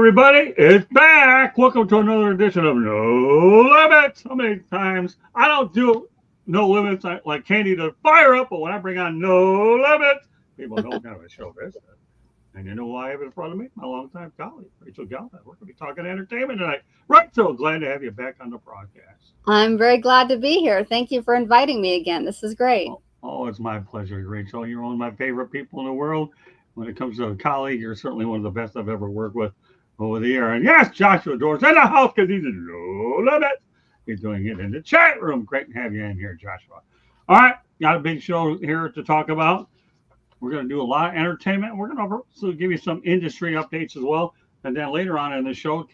everybody, it's back. Welcome to another edition of No Limits. How many times I don't do No Limits like candy to fire up, but when I bring on No Limits, people know what kind of a show this is. And you know who I have in front of me? My longtime colleague, Rachel Galvin. We're going to be talking entertainment tonight. Rachel, glad to have you back on the broadcast. I'm very glad to be here. Thank you for inviting me again. This is great. It's my pleasure, Rachel. You're one of my favorite people in the world. When it comes to a colleague, you're certainly one of the best I've ever worked with over the year. And yes, Joshua Doors in the house because he's a no limit. He's doing it in the chat room. Great to have you in here, Joshua. All right, got a big show here to talk about. We're going to do a lot of entertainment. We're going to also give you some industry updates as well. And then later on in the show,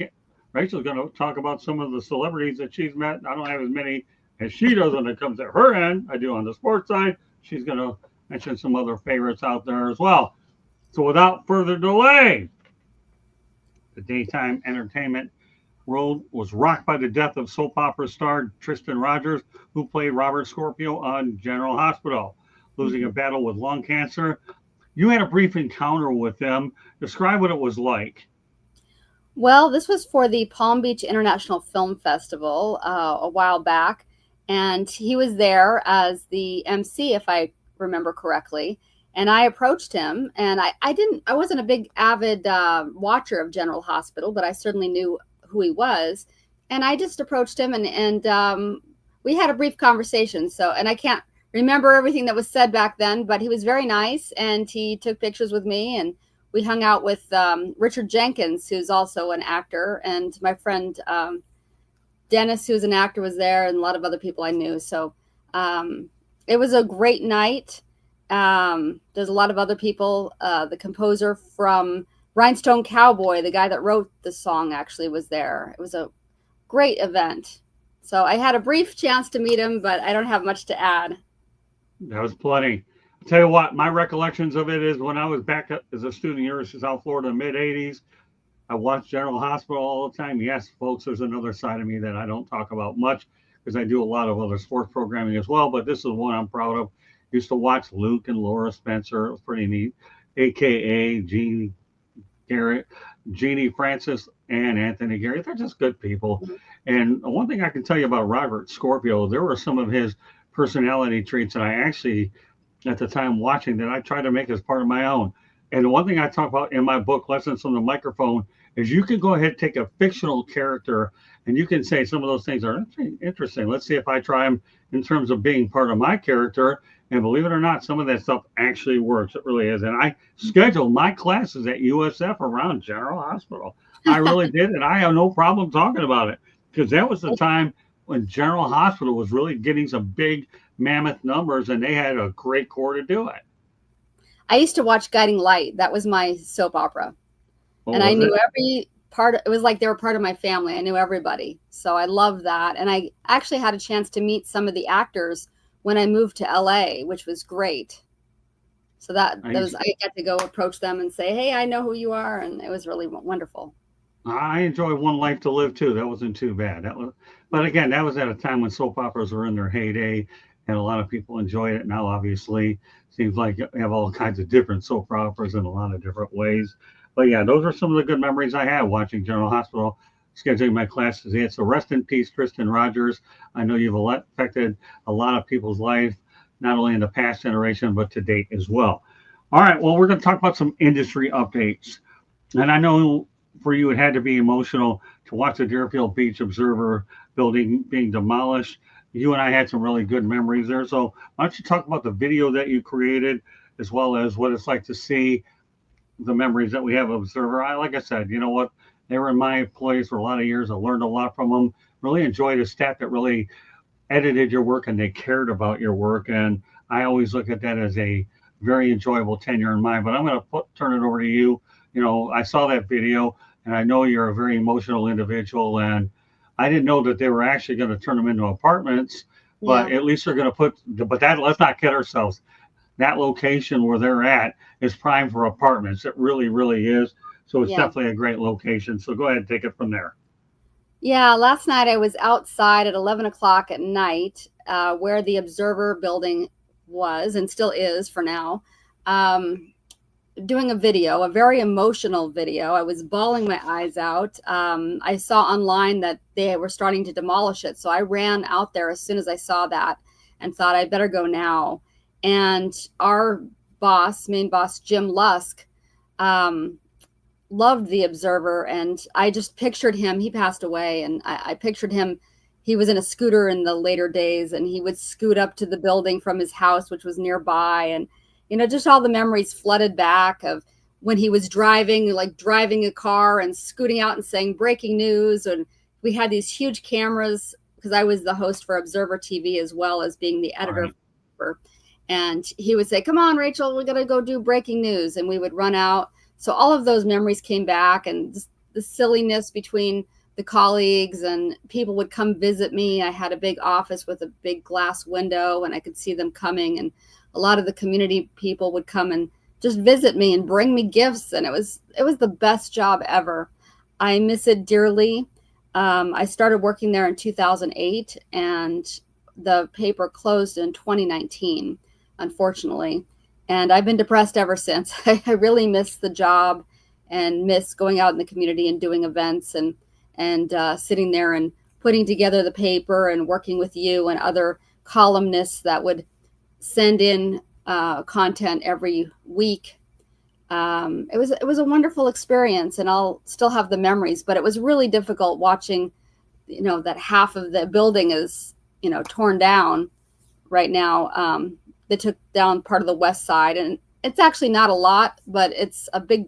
Rachel's going to talk about some of the celebrities that she's met. I don't have as many as she does when it comes to her end. I do on the sports side. She's going to mention some other favorites out there as well. So without further delay, the daytime entertainment world was rocked by the death of soap opera star Tristan Rogers, who played Robert Scorpio on General Hospital, losing a battle with lung cancer. You had a brief encounter with them. Describe what it was like. Well, this was for the Palm Beach International Film Festival a while back, and he was there as the MC, if I remember correctly. And I approached him, and I wasn't a big avid watcher of General Hospital, but I certainly knew who he was. And I just approached him, and we had a brief conversation. And I can't remember everything that was said back then, but he was very nice, and he took pictures with me, and we hung out with Richard Jenkins, who's also an actor, and my friend Dennis, who's an actor, was there, and a lot of other people I knew. So it was a great night. There's a lot of other people. The composer from Rhinestone Cowboy, the guy that wrote the song, actually was there. It was a great event. So I had a brief chance to meet him, but I don't have much to add. That was plenty. I'll tell you what, my recollections of it is when I was back as a student at University of South Florida in the mid-'80s, I watched General Hospital all the time. Yes, folks, there's another side of me that I don't talk about much because I do a lot of other sports programming as well, but this is one I'm proud of. Used to watch Luke and Laura Spencer. It was pretty neat. AKA Jeannie Garrett, Jeannie Francis, and Anthony Garrett. They're just good people. And one thing I can tell you about Robert Scorpio, there were some of his personality traits that I actually, at the time watching, that I tried to make as part of my own. And the one thing I talk about in my book, Lessons from the Microphone, is you can go ahead and take a fictional character and you can say some of those things are interesting. Let's see if I try them in terms of being part of my character. And believe it or not, some of that stuff actually works. It really is. And I scheduled my classes at USF around General Hospital. I really did. And I have no problem talking about it because that was the time when General Hospital was really getting some big mammoth numbers and they had a great core to do it. I used to watch Guiding Light. That was my soap opera. And I knew every part. It was like they were part of my family. I knew everybody. So I loved that. And I actually had a chance to meet some of the actors when I moved to LA, which was great. So I got to go approach them and say, hey, I know who you are. And it was really wonderful. I enjoy One Life to Live too. That wasn't too bad. But again, that was at a time when soap operas were in their heyday and a lot of people enjoyed it. Now, obviously, seems like you have all kinds of different soap operas in a lot of different ways. But yeah, those are some of the good memories I have watching General Hospital, scheduling my classes. So rest in peace, Tristan Rogers. I know you've affected a lot of people's life, not only in the past generation, but to date as well. All right, well, we're going to talk about some industry updates. And I know for you, it had to be emotional to watch the Deerfield Beach Observer building being demolished. You and I had some really good memories there. So why don't you talk about the video that you created, as well as what it's like to see the memories that we have of Observer. Like I said, you know what? They were in my place for a lot of years. I learned a lot from them. Really enjoyed a staff that really edited your work and they cared about your work. And I always look at that as a very enjoyable tenure in mine. But I'm going to turn it over to you. You know, I saw that video and I know you're a very emotional individual. And I didn't know that they were actually going to turn them into apartments, but at least they're going to let's not kid ourselves. That location where they're at is prime for apartments. It really, really is. So it's definitely a great location. So go ahead and take it from there. Yeah, last night I was outside at 11 o'clock at night where the Observer building was and still is for now. doing a video, a very emotional video. I was bawling my eyes out. I saw online that they were starting to demolish it. So I ran out there as soon as I saw that and thought I better go now. And our main boss, Jim Lusk, loved the Observer. And I just pictured him. He passed away. And I pictured him. He was in a scooter in the later days, and he would scoot up to the building from his house, which was nearby. And just all the memories flooded back of when he was driving a car and scooting out and saying breaking news. And we had these huge cameras because I was the host for Observer TV as well as being the editor. Right. And he would say, "Come on, Rachel, we're going to go do breaking news." And we would run out. So all of those memories came back, and the silliness between the colleagues, and people would come visit me. I had a big office with a big glass window, and I could see them coming, and a lot of the community people would come and just visit me and bring me gifts. And it was the best job ever. I miss it dearly. I started working there in 2008, and the paper closed in 2019, unfortunately. And I've been depressed ever since. I really miss the job and miss going out in the community and doing events and sitting there and putting together the paper and working with you and other columnists that would send in content every week. It was a wonderful experience, and I'll still have the memories, but it was really difficult watching, that half of the building is, torn down right now. They took down part of the west side, and it's actually not a lot, but it's a big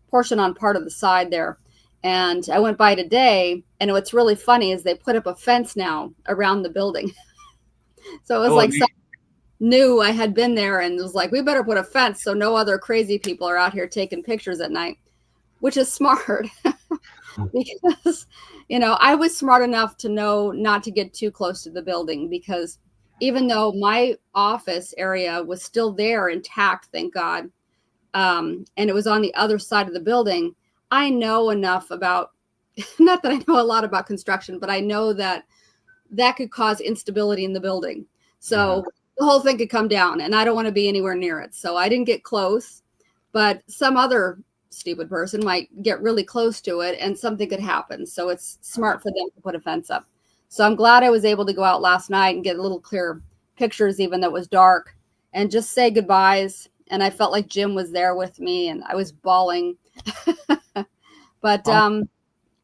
portion on part of the side there. And I went by today, and what's really funny is they put up a fence now around the building. So it was someone knew I had been there and was like, we better put a fence so no other crazy people are out here taking pictures at night, which is smart because, I was smart enough to know not to get too close to the building, because even though my office area was still there intact, thank God, and it was on the other side of the building, I know enough about, not that I know a lot about construction, but I know that could cause instability in the building. So the whole thing could come down, and I don't want to be anywhere near it. So I didn't get close, but some other stupid person might get really close to it and something could happen. So it's smart for them to put a fence up. So I'm glad I was able to go out last night and get a little clearer pictures, even though it was dark, and just say goodbyes. And I felt like Jim was there with me, and I was bawling. But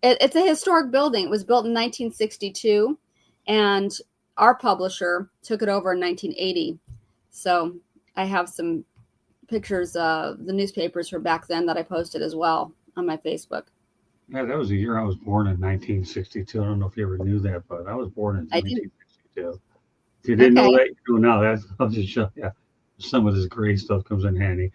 it's a historic building. It was built in 1962, and our publisher took it over in 1980. So I have some pictures of the newspapers from back then that I posted as well on my Facebook. Yeah, that was the year I was born in 1962. I don't know if you ever knew that, but I was born in 1962. If you didn't know that, you do now. I'll just show you. Some of this great stuff comes in handy.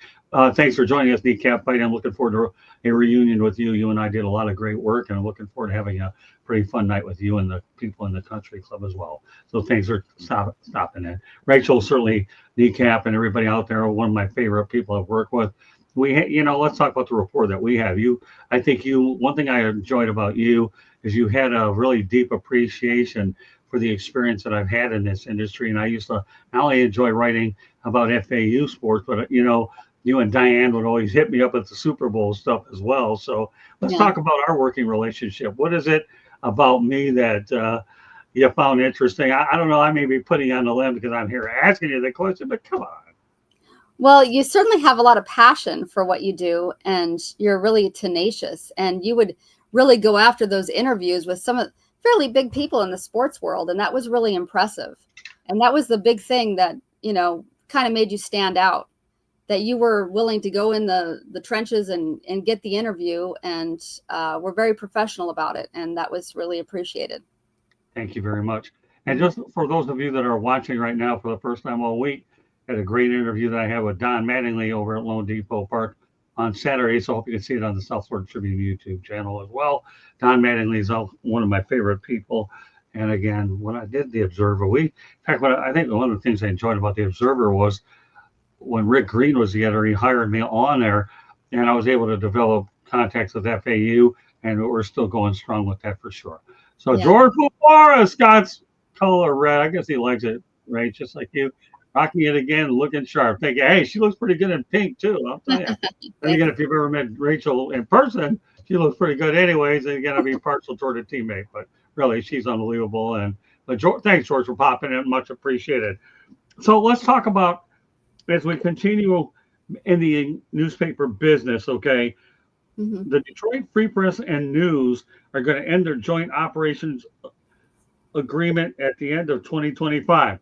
Thanks for joining us, Kneecap Fight. I'm looking forward to a reunion with you. You and I did a lot of great work, and I'm looking forward to having a pretty fun night with you and the people in the country club as well. So thanks for stopping in. Rachel, certainly Kneecap and everybody out there are one of my favorite people I've worked with. Let's talk about the rapport that we have. One thing I enjoyed about you is you had a really deep appreciation for the experience that I've had in this industry. And I used to not only enjoy writing about FAU sports, but you and Diane would always hit me up with the Super Bowl stuff as well. So let's talk about our working relationship. What is it about me that you found interesting? I don't know. I may be putting you on the limb because I'm here asking you the question, but come on. Well, you certainly have a lot of passion for what you do, and you're really tenacious, and you would really go after those interviews with some of fairly big people in the sports world. And that was really impressive. And that was the big thing that, kind of made you stand out, that you were willing to go in the trenches and get the interview, and were very professional about it. And that was really appreciated. Thank you very much. And just for those of you that are watching right now for the first time all week, I had a great interview that I had with Don Mattingly over at Lone Depot Park on Saturday. So I hope you can see it on the South Florida Tribune YouTube channel as well. Don Mattingly is one of my favorite people. And again, when I did the Observer, I think one of the things I enjoyed about the Observer was when Rick Green was the editor, he hired me on there, and I was able to develop contacts with FAU, and we're still going strong with that for sure. So George Bufara, Scott's color red. I guess he likes it, right? Just like you. rocking it again, looking sharp. Thinking, hey, she looks pretty good in pink too. I'll tell you. Then Thank again, you. if you've ever met Rachel in person, she looks pretty good anyways. And you're gonna be partial toward a teammate, but really, she's unbelievable. And but George, thanks, George, for popping in. Much appreciated. So let's talk about as we continue in the newspaper business. Okay, Mhm. the Detroit Free Press and News are going to end their joint operations agreement at the end of 2025.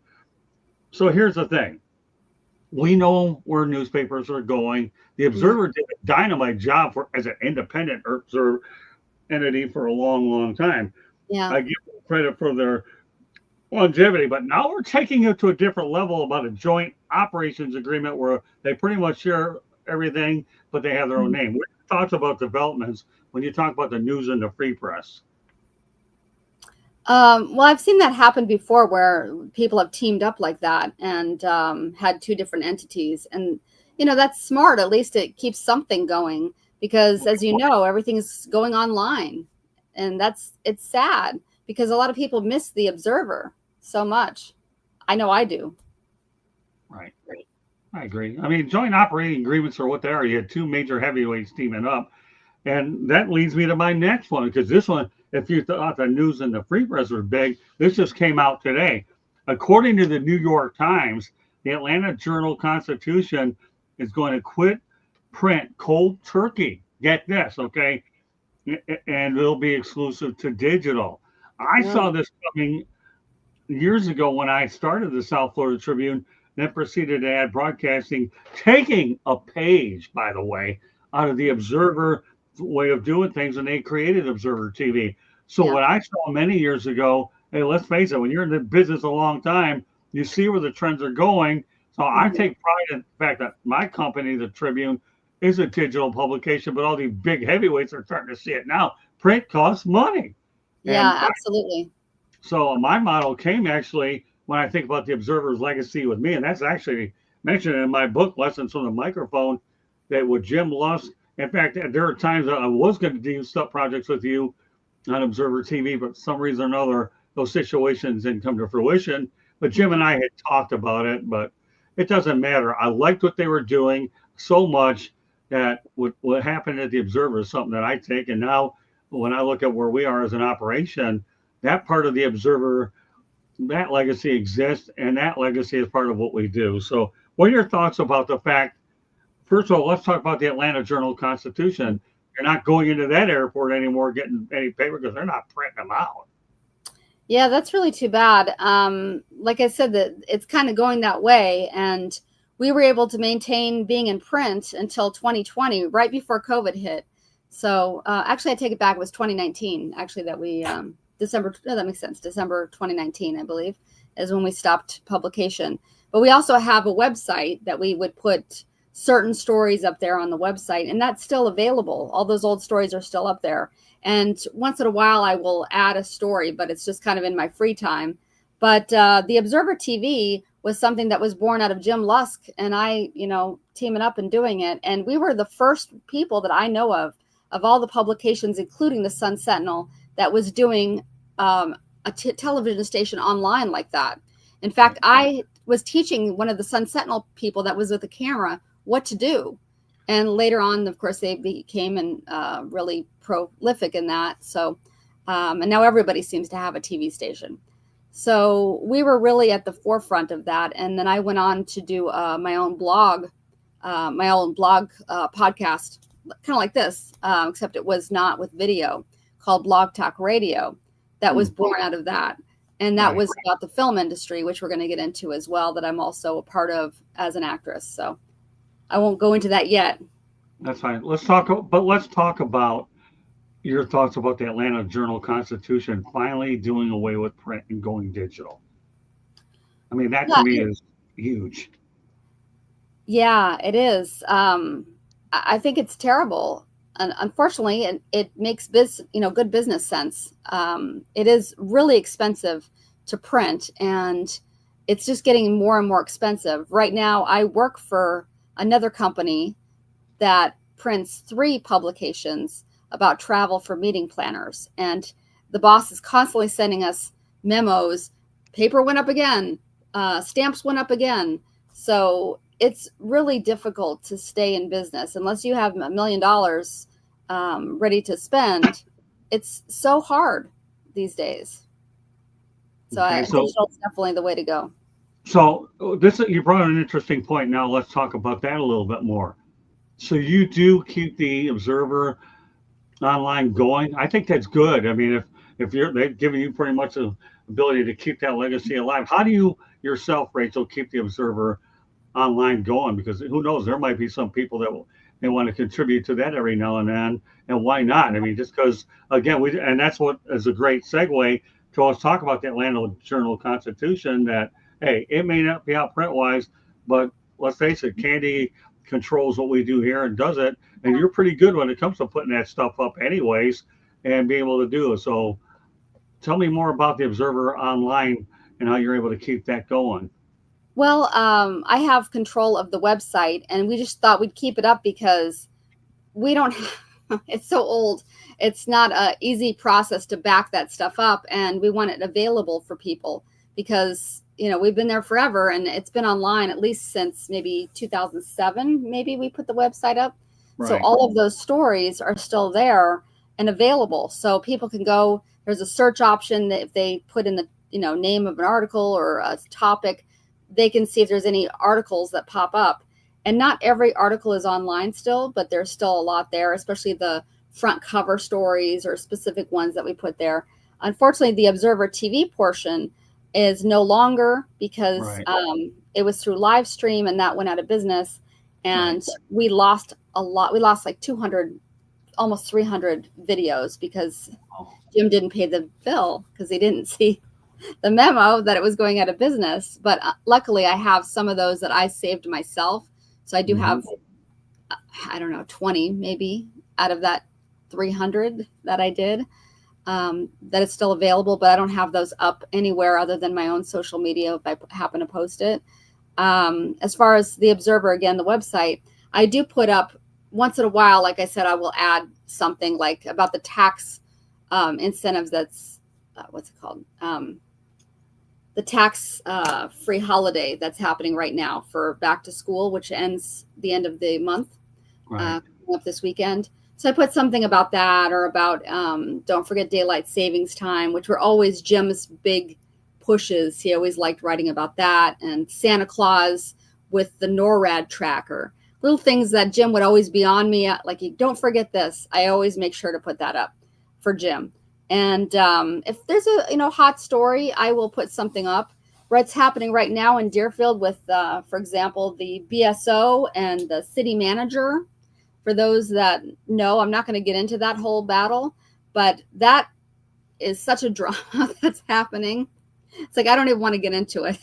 So here's the thing. We know where newspapers are going. The Yeah. Observer did a dynamite job for as an independent observer entity for a long, long time. Yeah. I give them credit for their longevity, but now we're taking it to a different level about a joint operations agreement where they pretty much share everything, but they have their own Mhm. name. What are your thoughts about developments when you talk about the news and the free press? Well, I've seen that happen before where people have teamed up like that and had two different entities. And, that's smart. At least it keeps something going because, as you know, everything's going online. And it's sad because a lot of people miss the Observer so much. I know I do. Right. I agree. I mean, joint operating agreements are what they are. You had two major heavyweights teaming up. And that leads me to my next one because this one, if you thought the news and the free press were big, this just came out today. According to the New York Times, the Atlanta Journal Constitution is going to quit print cold turkey. Get this, okay? And it'll be exclusive to digital. I Yeah. saw this coming years ago when I started the South Florida Tribune, then proceeded to add broadcasting, taking a page, by the way, out of the Observer way of doing things, and they created Observer TV. So Yeah. what I saw many years ago, hey, let's face it, when you're in the business a long time, you see where the trends are going. So I Mhm. take pride in the fact that my company, the Tribune, is a digital publication, but all these big heavyweights are starting to see it now. Print costs money. And Yeah, absolutely. so my model came actually when I think about the observer's legacy with me, and that's actually mentioned in my book, Lessons from the Microphone, that with Jim Lusk. In fact, there are times that I was going to do stuff projects with you on Observer TV, but for some reason or another, those situations didn't come to fruition. But Jim and Mhm. I had talked about it, but it doesn't matter. I liked what they were doing so much that what happened at the Observer is something that I take. And now when I look at where we are as an operation, that part of the Observer, that legacy exists, and that legacy is part of what we do. So, what are your thoughts about the fact? First of all, let's talk about the Atlanta Journal Constitution. You're not going into that airport anymore getting any paper because they're not printing them out. Yeah, that's really too bad. Like I said, that it's kind of going that way, and we were able to maintain being in print until 2020, right before COVID hit. So actually, I take it back. It was 2019, actually, that we December. No, that makes sense. December 2019, I believe, is when we stopped publication. But we also have a website that we would put certain stories up there on the website, and that's still available. All those old stories are still up there. And once in a while, I will add a story, but it's just kind of in my free time. But the Observer TV was something that was born out of Jim Lusk and I, teaming up and doing it. And we were the first people that I know of all the publications, including the Sun Sentinel, that was doing a television station online like that. In fact, Right. I was teaching one of the Sun Sentinel people that was with the camera what to do. And later on, of course, they became really prolific in that. So, and now everybody seems to have a TV station. So we were really at the forefront of that. And then I went on to do my own blog podcast, kind of like this, except it was not with video, called Blog Talk Radio. That was Mm, born out of that. And that right. was about the film industry, which we're going to get into as well, that I'm also a part of as an actress. So I won't go into that yet. That's fine. Let's talk about your thoughts about the Atlanta Journal Constitution finally doing away with print and going digital. I mean, that to Yeah, me is huge. yeah, it is. I think it's terrible, and unfortunately, it makes good business sense. It is really expensive to print, and it's just getting more and more expensive. Right now, I work for another company that prints three publications about travel for meeting planners, and the boss is constantly sending us memos. Paper went up again. Stamps went up again. So it's really difficult to stay in business unless you have $1 million ready to spend. It's so hard these days. So Okay, digital is definitely the way to go. so this you brought up an interesting point. Now let's talk about that a little bit more. So you do keep the Observer online going. I think that's good. I mean, if they've given you pretty much the ability to keep that legacy alive, how do you yourself, Rachel, keep the Observer online going? Because who knows, there might be some people that they want to contribute to that every now and then, and why not? I mean, just because again, we and that's what is a great segue to us talk about the Atlanta Journal Constitution. That hey, it may not be out print wise, but let's face it, Candy controls what we do here and does it, and you're pretty good when it comes to putting that stuff up, anyways, and being able to do it. So, tell me more about the Observer online and how you're able to keep that going. Well, I have control of the website, and we just thought we'd keep it up because we don't have, it's so old. It's not a easy process to back that stuff up, and we want it available for people because, we've been there forever, and it's been online at least since maybe 2007. Maybe we put the website up. So Right. all of those stories are still there and available. So people can go, there's a search option that if they put in the, name of an article or a topic, they can see if there's any articles that pop up. And not every article is online still, but there's still a lot there, especially the front cover stories or specific ones that we put there. Unfortunately, the Observer TV portion is no longer because Right. it was through live stream and that went out of business. Right. And we lost a lot. We lost like 200, almost 300 videos because Oh, Jim didn't pay the bill because he didn't see the memo that it was going out of business. But luckily, I have some of those that I saved myself. So I do hmm. have, I don't know, 20 maybe out of that 300 that I did that is still available. But I don't have those up anywhere other than my own social media if I happen to post it. As far as the Observer, again, the website, I do put up once in a while, like I said, I will add something like about the tax incentives. That's what's it called? The tax free holiday that's happening right now for back to school, which ends the end of the month, Right. coming up this weekend. So I put something about that or about don't forget daylight savings time, which were always Jim's big pushes. He always liked writing about that, and Santa Claus with the NORAD tracker. Little things that Jim would always be on me at, like, don't forget this. I always make sure to put that up for Jim. And if there's a hot story, I will put something up. What's happening right now in Deerfield with, for example, the BSO and the city manager. For those that know, I'm not going to get into that whole battle, but that is such a drama that's happening. It's like I don't even want to get into it.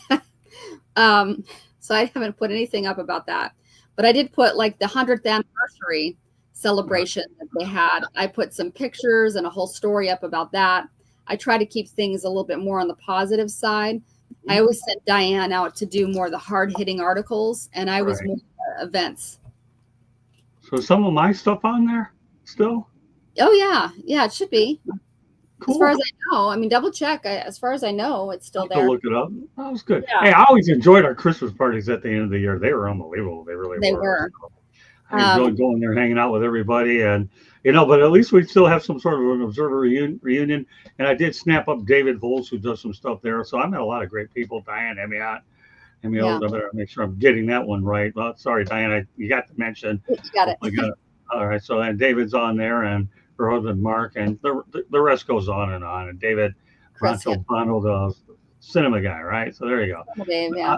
So I haven't put anything up about that. But I did put like the 100th anniversary celebration that they had. I put some pictures and a whole story up about that. I try to keep things a little bit more on the positive side. I always sent Diane out to do more of the hard-hitting articles, and I was Right. more events. So some of my stuff on there still? Oh yeah, it should be. As far Cool. as I know, I mean, double check. As far as I know, it's I'll still have to there. look it up. That was good. Yeah, Hey, I always enjoyed our Christmas parties at the end of the year. They were unbelievable. They really they were. were. So I enjoyed going there, hanging out with everybody, and but at least we still have some sort of an Observer reunion. And I did snap up David Volz, who does some stuff there. So I met a lot of great people. Diane Emiot. I Yeah, better make sure I'm getting that one right. Well, sorry, Diane, you got to mention. you got Oh, it. I got it. All right. So and David's on there, and her husband Mark, and the rest goes on and on. And David Chris, yeah, Rancho Bono, the cinema guy, right? So there you go. Dave, I yeah.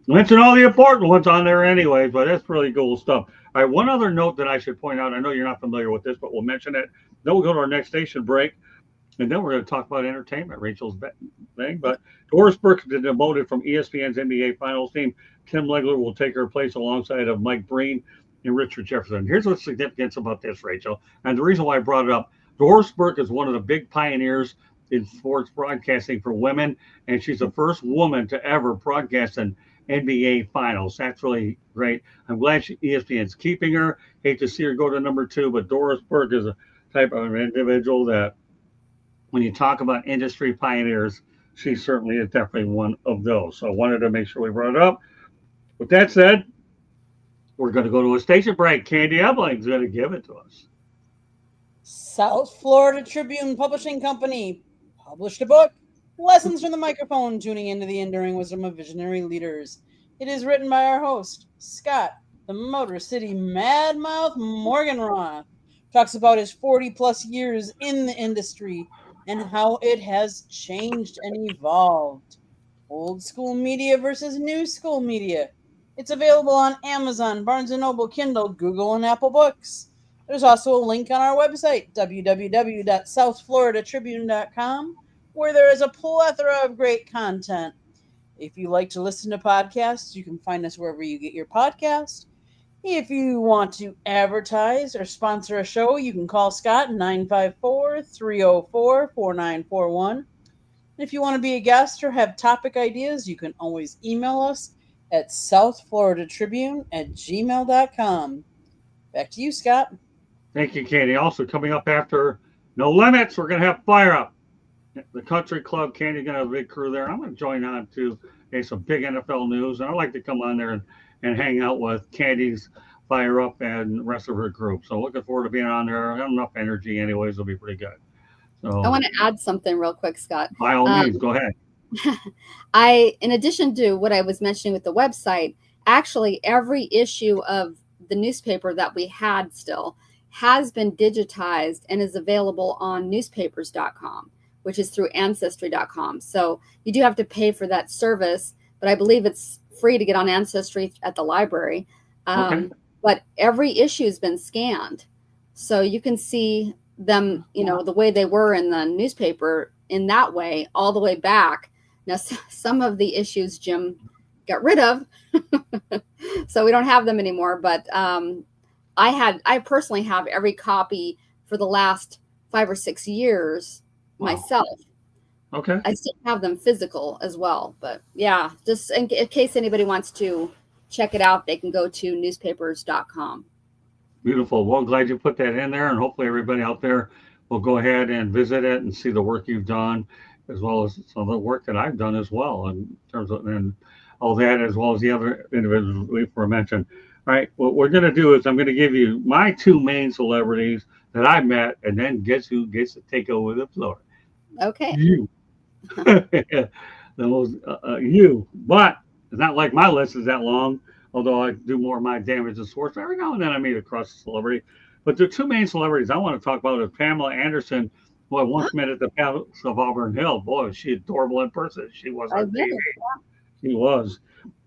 mention all the important ones on there anyway, but that's really cool stuff. All right. One other note that I should point out. I know you're not familiar with this, but we'll mention it. Then we'll go to our next station break. And then we're going to talk about entertainment, Rachel's thing. But Doris Burke is demoted from ESPN's NBA Finals team. Tim Legler will take her place alongside of Mike Breen and Richard Jefferson. Here's what's significant about this, Rachel, and the reason why I brought it up. Doris Burke is one of the big pioneers in sports broadcasting for women, and she's the first woman to ever broadcast an NBA Finals. That's really great. I'm glad ESPN's keeping her. Hate to see her go to number two, but Doris Burke is a type of individual that when you talk about industry pioneers, she certainly is definitely one of those. So I wanted to make sure we brought it up. With that said, we're going to go to a station break. Candy Ebling's going to give it to us. South Florida Tribune Publishing Company published a book, Lessons from the Microphone, Tuning into the Enduring Wisdom of Visionary Leaders. It is written by our host, Scott, the Motor City Madmouth Morganroth. Talks about his 40-plus years in the industry and how it has changed and evolved. Old school media versus new school media. It's available on Amazon, Barnes & Noble, Kindle, Google, and Apple Books. There's also a link on our website, www.southfloridatribune.com, where there is a plethora of great content. If you like to listen to podcasts, you can find us wherever you get your podcast. If you want to advertise or sponsor a show, you can call Scott 954-304-4941. If you want to be a guest or have topic ideas, you can always email us at southfloridatribune@gmail.com. Back to you, Scott. Thank you, Candy. Also coming up after No Limits, we're going to have Fire Up. The Country Club, Candy's going to have a big crew there. I'm going to join on to some big NFL news, and I'd like to come on there and hang out with Candy's Fire Up and the rest of her group. So looking forward to being on there. I have enough energy anyways. It'll be pretty good. So I want to add something real quick, Scott. By all means, go ahead. In addition to what I was mentioning with the website, actually every issue of the newspaper that we had still has been digitized and is available on newspapers.com, which is through ancestry.com. So you do have to pay for that service, but I believe it's free to get on Ancestry at the library. Okay. But every issue has been scanned. So you can see them, the way they were in the newspaper in that way, all the way back. Now, some of the issues Jim got rid of, so we don't have them anymore. But I personally have every copy for the last 5 or 6 years myself. Okay. I still have them physical as well. But yeah, just in case anybody wants to check it out, they can go to newspapers.com. Beautiful. Well, glad you put that in there, and hopefully everybody out there will go ahead and visit it and see the work you've done, as well as some of the work that I've done as well in terms of and all that, as well as the other individuals we mentioned. All right. What we're going to do is I'm going to give you my 2 main celebrities that I met, and then guess who gets to take over the floor? Okay. You. The most you. But it's not like my list is that long, although I do more of my damage than sports. Every now and then I meet across a celebrity. But the 2 main celebrities I want to talk about is Pamela Anderson, who I once met at the Palace of Auburn Hill. Boy, she's adorable in person. She was on TV. She was.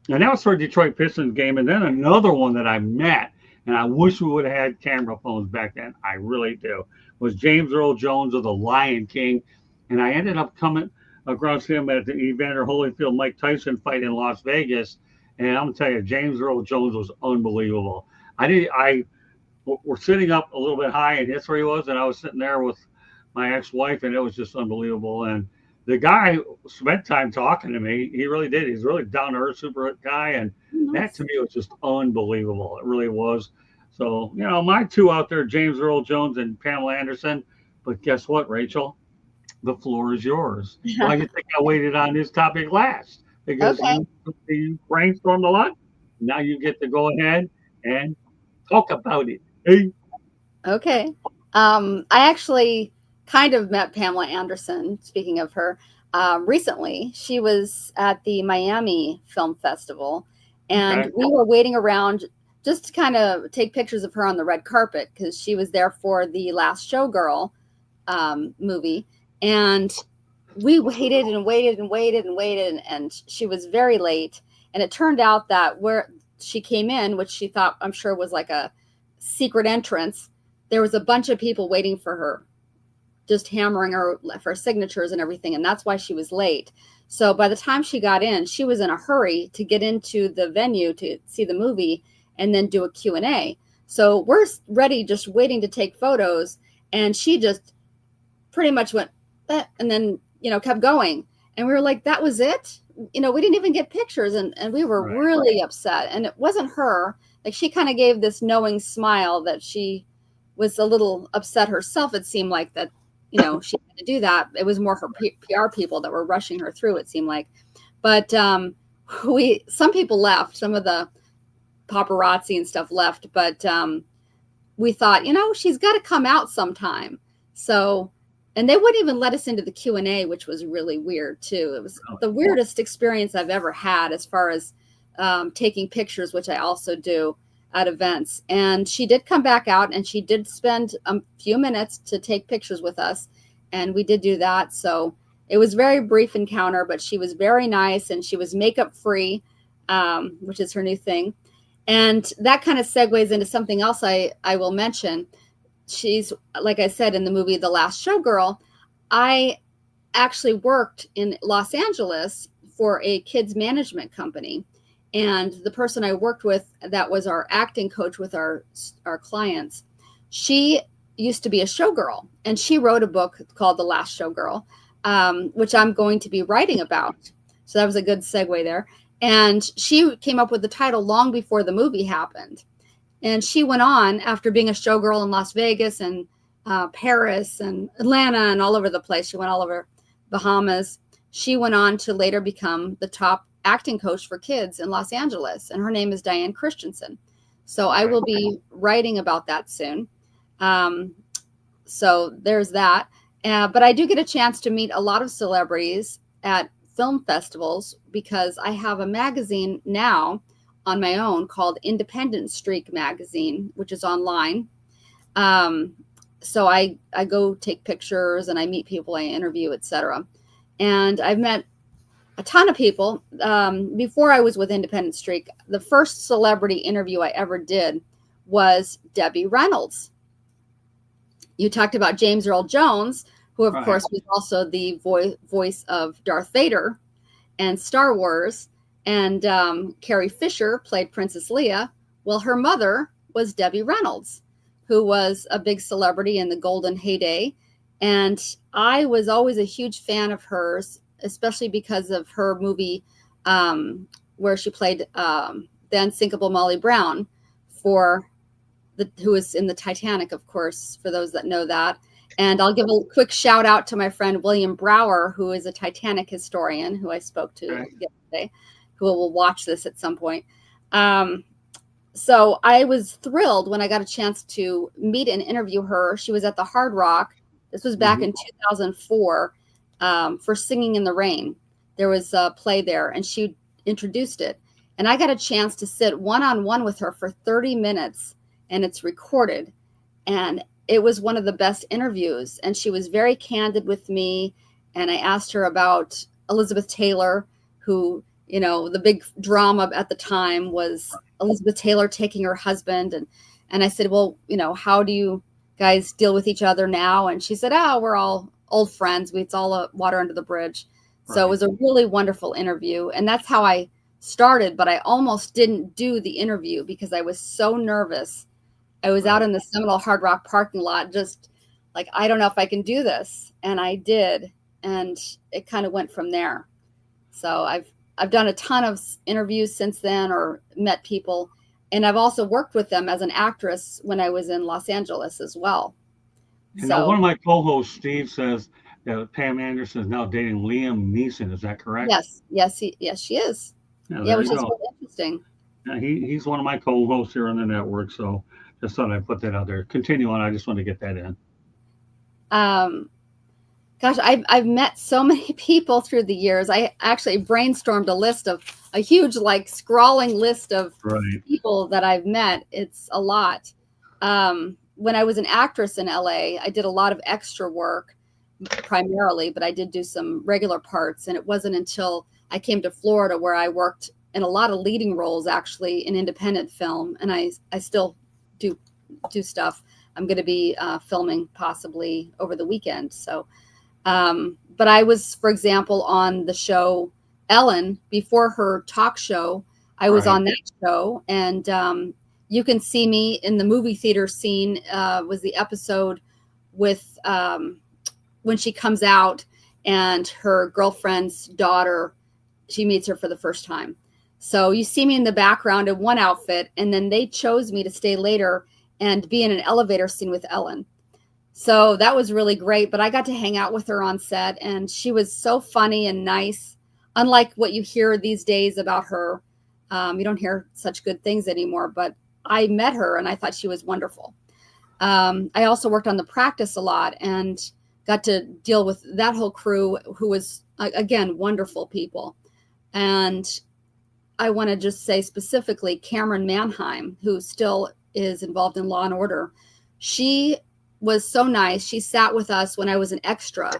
And that was for a Detroit Pistons game. And then another one that I met, and I wish we would have had camera phones back then, I really do, was James Earl Jones of the Lion King. And I ended up coming across him at the Evander Holyfield Mike Tyson fight in Las Vegas. And I'm going to tell you, James Earl Jones was unbelievable. We're sitting up a little bit high, and that's where he was. And I was sitting there with my ex-wife, and it was just unbelievable. And the guy spent time talking to me. He really did. He's really down-to-earth, super guy. And that to me was just unbelievable. It really was. So, my 2 out there, James Earl Jones and Pamela Anderson. But guess what, Rachel? The floor is yours. Why do you think I waited on this topic last? Because you brainstormed a lot. Now you get to go ahead and talk about it. Hey. Okay. I actually kind of met Pamela Anderson, speaking of her, recently. She was at the Miami Film Festival, and we were waiting around just to kind of take pictures of her on the red carpet because she was there for the Last Showgirl movie. And we waited and waited and waited and waited, and she was very late. And it turned out that where she came in, which she thought, I'm sure, was like a secret entrance, there was a bunch of people waiting for her, just hammering her for signatures and everything. And that's why she was late. So by the time she got in, she was in a hurry to get into the venue to see the movie and then do a Q&A. So we're ready, just waiting to take photos. And she just pretty much went, and then, kept going. And we were like, that was it? We didn't even get pictures. And we were really upset. And it wasn't her. Like, she kind of gave this knowing smile that she was a little upset herself. It seemed like that she had to do that. It was more her PR people that were rushing her through, it seemed like. But some people left, some of the paparazzi and stuff left, but we thought, she's got to come out sometime. So, and they wouldn't even let us into the Q&A, which was really weird too. It was the weirdest experience I've ever had as far as taking pictures, which I also do at events. And she did come back out and she did spend a few minutes to take pictures with us. And we did do that. So it was a very brief encounter, but she was very nice and she was makeup free, which is her new thing. And that kind of segues into something else I will mention. She's, like I said, in the movie The Last Showgirl. I actually worked in Los Angeles for a kids management company. And the person I worked with that was our acting coach with our clients, she used to be a showgirl. And she wrote a book called The Last Showgirl, which I'm going to be writing about. So that was a good segue there. And she came up with the title long before the movie happened. And she went on, after being a showgirl in Las Vegas and Paris and Atlanta and all over the place. She went all over Bahamas. She went on to later become the top acting coach for kids in Los Angeles. And her name is Diane Christensen. So I will be writing about that soon. So there's that. But I do get a chance to meet a lot of celebrities at film festivals because I have a magazine now on my own called Independent Streak magazine, which is online. So I go take pictures and I meet people, I interview, etc. And I've met a ton of people. Before I was with Independent Streak, the first celebrity interview I ever did was Debbie Reynolds. You talked about James Earl Jones, who of course was also the voice of Darth Vader and Star Wars. And Carrie Fisher played Princess Leia. Well, her mother was Debbie Reynolds, who was a big celebrity in the golden heyday. And I was always a huge fan of hers, especially because of her movie where she played the unsinkable Molly Brown, who was in the Titanic, of course, for those that know that. And I'll give a quick shout out to my friend William Brower, who is a Titanic historian who I spoke to yesterday, who will watch this at some point. So I was thrilled when I got a chance to meet and interview her. She was at the Hard Rock. This was back in 2004 for Singing in the Rain. There was a play there and she introduced it. And I got a chance to sit one-on-one with her for 30 minutes and it's recorded. And it was one of the best interviews. And she was very candid with me. And I asked her about Elizabeth Taylor, who, the big drama at the time was Elizabeth Taylor taking her husband. And I said, well, how do you guys deal with each other now? And she said, we're all old friends. It's all water under the bridge. Right. So it was a really wonderful interview. And that's how I started. But I almost didn't do the interview because I was so nervous. I was out in the Seminole Hard Rock parking lot, just like, I don't know if I can do this. And I did. And it kind of went from there. So I've done a ton of interviews since then or met people. And I've also worked with them as an actress when I was in Los Angeles as well. And now one of my co-hosts, Steve, says that Pam Anderson is now dating Liam Neeson. Is that correct? Yes, she is. Yeah, which is really interesting. Yeah, he's one of my co-hosts here on the network. So just thought I'd put that out there. Continue on. I just want to get that in. Gosh, I've met so many people through the years. I actually brainstormed a huge, scrawling list of people that I've met. It's a lot. When I was an actress in LA, I did a lot of extra work primarily, but I did do some regular parts. And it wasn't until I came to Florida where I worked in a lot of leading roles, actually, in independent film. And I still do stuff. I'm going to be filming possibly over the weekend. So, but I was, for example, on the show Ellen before her talk show. I was on that show, and you can see me in the movie theater scene. Was the episode with when she comes out and her girlfriend's daughter, she meets her for the first time. So you see me in the background in one outfit, and then they chose me to stay later and be in an elevator scene with Ellen. So that was really great. But I got to hang out with her on set, and she was so funny and nice. Unlike what you hear these days about her, you don't hear such good things anymore. But I met her, and I thought she was wonderful. I also worked on The Practice a lot and got to deal with that whole crew, who was, again, wonderful people. And I want to just say specifically Cameron Manheim, who still is involved in Law and Order. She was so nice. She sat with us when I was an extra,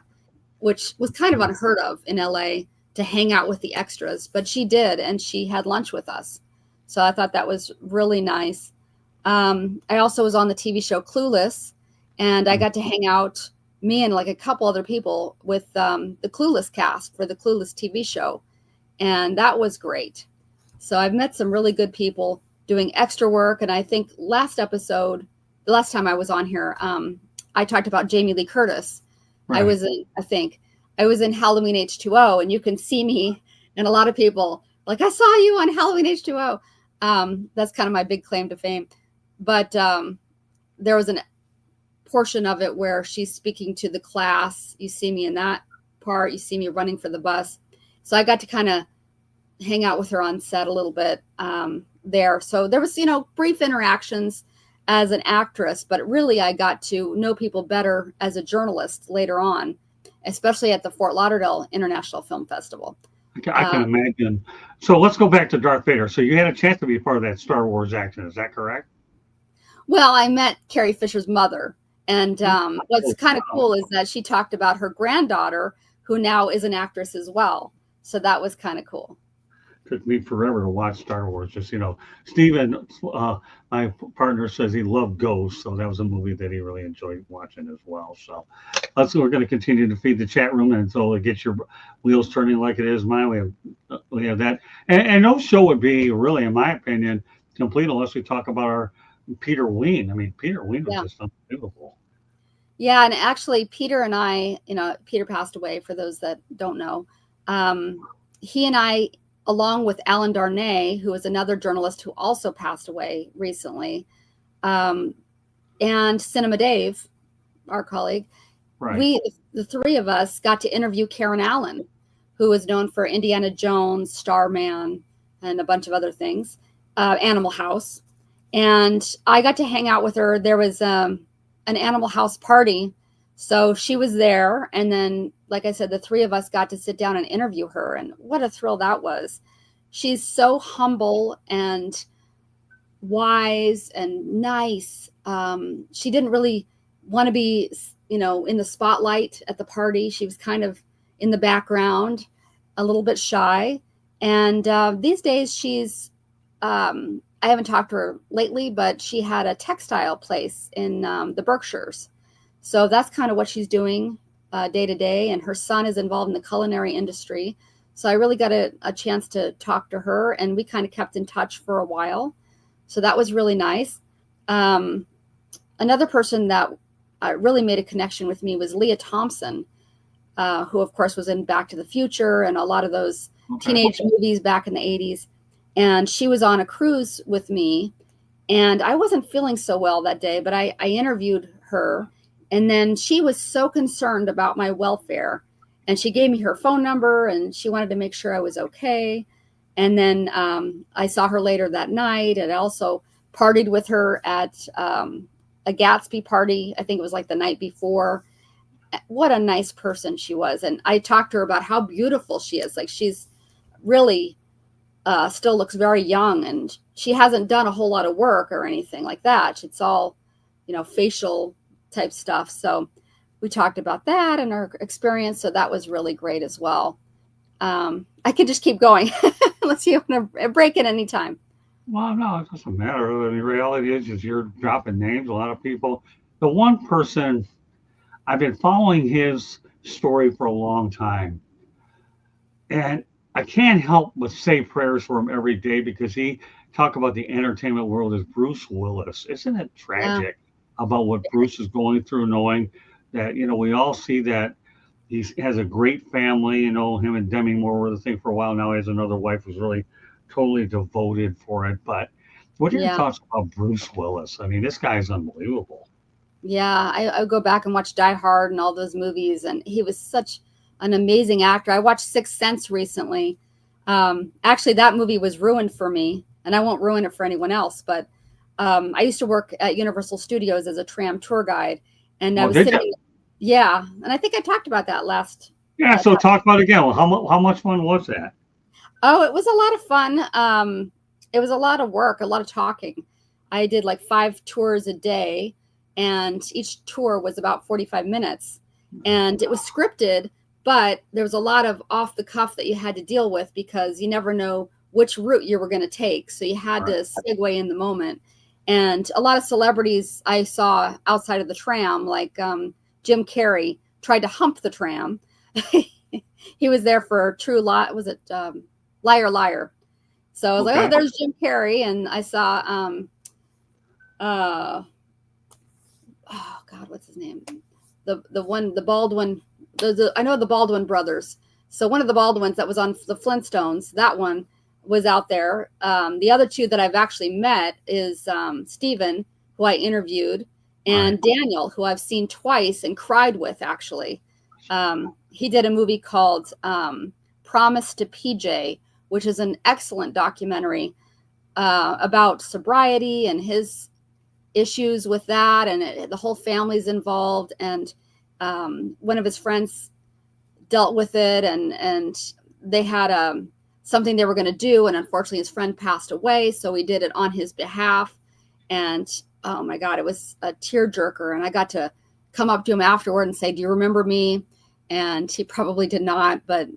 which was kind of unheard of in LA, to hang out with the extras, but she did, and she had lunch with us. So I thought that was really nice. I also was on the TV show Clueless, and I got to hang out, me and like a couple other people, with the Clueless cast for the Clueless TV show. And that was great. So I've met some really good people doing extra work. And I think the last time I was on here, I talked about Jamie Lee Curtis. Right. I was in Halloween H2O, and you can see me, and a lot of people like, I saw you on Halloween H2O. That's kind of my big claim to fame. But there was a portion of it where she's speaking to the class. You see me in that part. You see me running for the bus. So I got to kind of hang out with her on set a little bit there. So there was, brief interactions as an actress, but really I got to know people better as a journalist later on, especially at the Fort Lauderdale International Film Festival. I can imagine. So let's go back to Darth Vader. So you had a chance to be part of that Star Wars action. Is that correct? Well, I met Carrie Fisher's mother. And what's kind of cool is that she talked about her granddaughter, who now is an actress as well. So that was kind of cool. Took me forever to watch Star Wars. Just, Steven, my partner, says he loved Ghost. So that was a movie that he really enjoyed watching as well. So we're going to continue to feed the chat room until it gets your wheels turning like it is mine. We have that. And no show would be really, in my opinion, complete unless we talk about our Peter Wein. I mean, Peter Wein was just unbelievable. Yeah, and actually, Peter and I, Peter passed away, for those that don't know. He and I, along with Alan Darnay, who is another journalist who also passed away recently, and Cinema Dave, our colleague, right. The three of us got to interview Karen Allen, who is known for Indiana Jones, Starman, and a bunch of other things, Animal House. And I got to hang out with her. There was an Animal House party. So she was there. And then, like I said, the three of us got to sit down and interview her. And what a thrill that was. She's so humble and wise and nice. She didn't really want to be, in the spotlight at the party. She was kind of in the background, a little bit shy. And these days she's, I haven't talked to her lately, but she had a textile place in the Berkshires. So that's kind of what she's doing day to day. And her son is involved in the culinary industry. So I really got a chance to talk to her, and we kind of kept in touch for a while. So that was really nice. Another person that really made a connection with me was Leah Thompson, who, of course, was in Back to the Future and a lot of those teenage movies back in the 80s. And she was on a cruise with me, and I wasn't feeling so well that day, but I interviewed her, and then she was so concerned about my welfare, and she gave me her phone number, and she wanted to make sure I was okay. And then I saw her later that night, and I also partied with her at a Gatsby party. I think it was like the night before. What a nice person she was. And I talked to her about how beautiful she is. Like, she's really still looks very young, and she hasn't done a whole lot of work or anything like that. It's all, facial type stuff. So we talked about that and our experience. So that was really great as well. I could just keep going. Unless you want to break it anytime. Well, no, it doesn't matter. The reality is you're dropping names. A lot of people. The one person, I've been following his story for a long time, and I can't help but say prayers for him every day, because he talked about the entertainment world as Bruce Willis. Isn't it tragic about what Bruce is going through, knowing that, we all see that he has a great family, him and Demi Moore were the thing for a while. Now he has another wife who's really totally devoted for it. But what are your thoughts about Bruce Willis? I mean, this guy's unbelievable. Yeah, I would go back and watch Die Hard and all those movies, and he was such an amazing actor. I watched Sixth Sense recently. Actually, that movie was ruined for me, and I won't ruin it for anyone else. But I used to work at Universal Studios as a tram tour guide, and I Oh, was did you? sitting. Yeah, and I think I talked about that last. Yeah. So talk about it again. Well, how much fun was that? Oh, it was a lot of fun. It was a lot of work, a lot of talking. I did like 5 tours a day, and each tour was about 45 minutes. And it was scripted, but there was a lot of off the cuff that you had to deal with because you never know which route you were going to take. So you had to segue in the moment. And a lot of celebrities I saw outside of the tram, like Jim Carrey, tried to hump the tram. He was there for True Lie. Was it Liar Liar? So I was like, oh, there's Jim Carrey, and I saw oh God, what's his name? The Baldwin. I know the Baldwin brothers. So one of the Baldwins that was on the Flintstones, that one was out there. The other two that I've actually met is Steven, who I interviewed, and Daniel, who I've seen twice and cried with, actually. He did a movie called Promise to PJ, which is an excellent documentary about sobriety and his issues with that. And the whole family's involved. And one of his friends dealt with it, and they had something they were going to do. And unfortunately, his friend passed away. So we did it on his behalf. And oh my God, it was a tearjerker. And I got to come up to him afterward and say, do you remember me? And he probably did not, but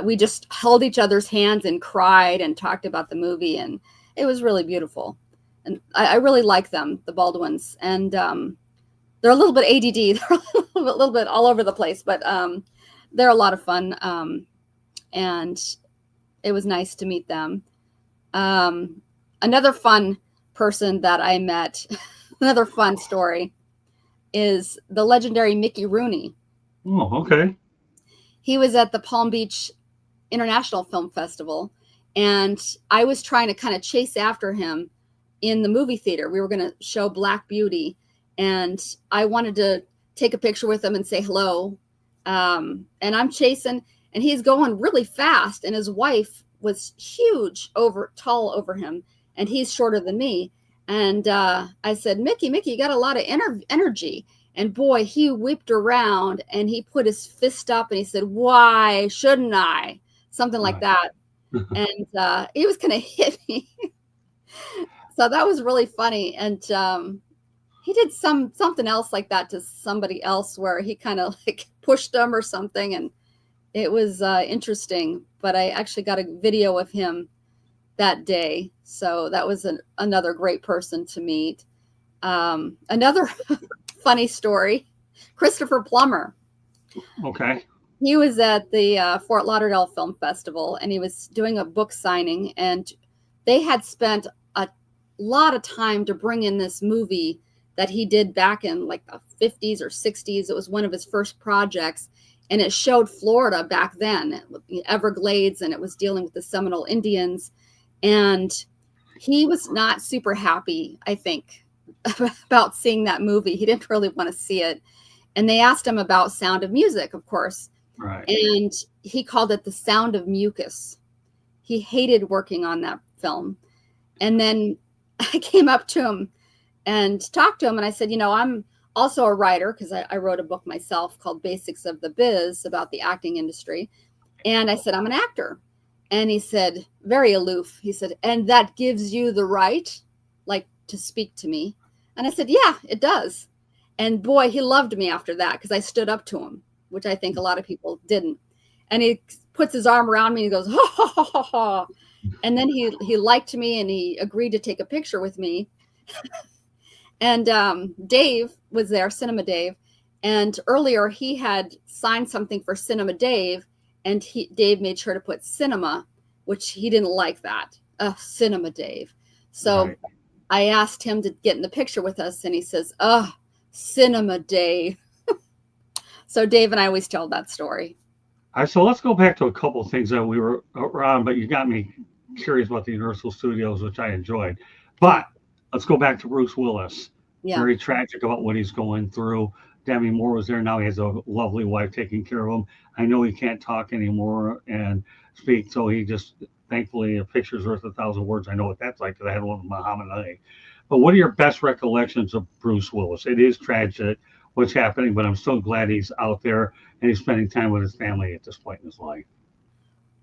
we just held each other's hands and cried and talked about the movie, and it was really beautiful. And I really like them, the Baldwins, and they're a little bit ADD, they're a little bit all over the place, but they're a lot of fun, and it was nice to meet them. Another fun person that I met, another fun story, is the legendary Mickey Rooney. Oh, okay. He was at the Palm Beach International Film Festival, and I was trying to kind of chase after him in the movie theater. We were going to show Black Beauty, and I wanted to take a picture with him and say hello. And I'm chasing, and he's going really fast, and his wife was tall over him, and he's shorter than me. And I said, Mickey, you got a lot of energy. And boy, he whipped around and he put his fist up and he said, why shouldn't I? Something like that. And he was going to hit me. So that was really funny. And he did something else like that to somebody else where he kind of like pushed them or something. And it was interesting. But I actually got a video of him that day. So that was another great person to meet. Another funny story, Christopher Plummer. Okay. He was at the Fort Lauderdale Film Festival, and he was doing a book signing, and they had spent a lot of time to bring in this movie that he did back in like the 50s or 60s. It was one of his first projects, and it showed Florida back then, Everglades, and it was dealing with the Seminole Indians. And he was not super happy, I think, about seeing that movie. He didn't really want to see it. And they asked him about Sound of Music, of course. Right. And he called it The Sound of Mucus. He hated working on that film. And then I came up to him and talked to him, and I said, I'm also a writer, because I wrote a book myself called Basics of the Biz about the acting industry. And I said, I'm an actor. And he said, very aloof, he said, and that gives you the right, like, to speak to me. And I said, yeah, it does. And boy, he loved me after that, because I stood up to him, which I think a lot of people didn't. And he puts his arm around me and he goes, ha, ha, ha, ha, ha. And then he liked me and he agreed to take a picture with me. And Dave was there, Cinema Dave. And earlier he had signed something for Cinema Dave, and Dave made sure to put cinema, which he didn't like that. Cinema Dave. So right. I asked him to get in the picture with us, and he says, Cinema Dave. So Dave and I always tell that story. All right, so let's go back to a couple of things that we were around, but you got me curious about the Universal Studios, which I enjoyed. But let's go back to Bruce Willis. Yeah. Very tragic about what he's going through. Demi Moore was there. Now he has a lovely wife taking care of him. I know he can't talk anymore and speak, so he just thankfully a picture's worth a thousand words. I know what that's like because I had one with Muhammad Ali. But what are your best recollections of Bruce Willis? It is tragic what's happening, but I'm so glad he's out there and he's spending time with his family at this point in his life.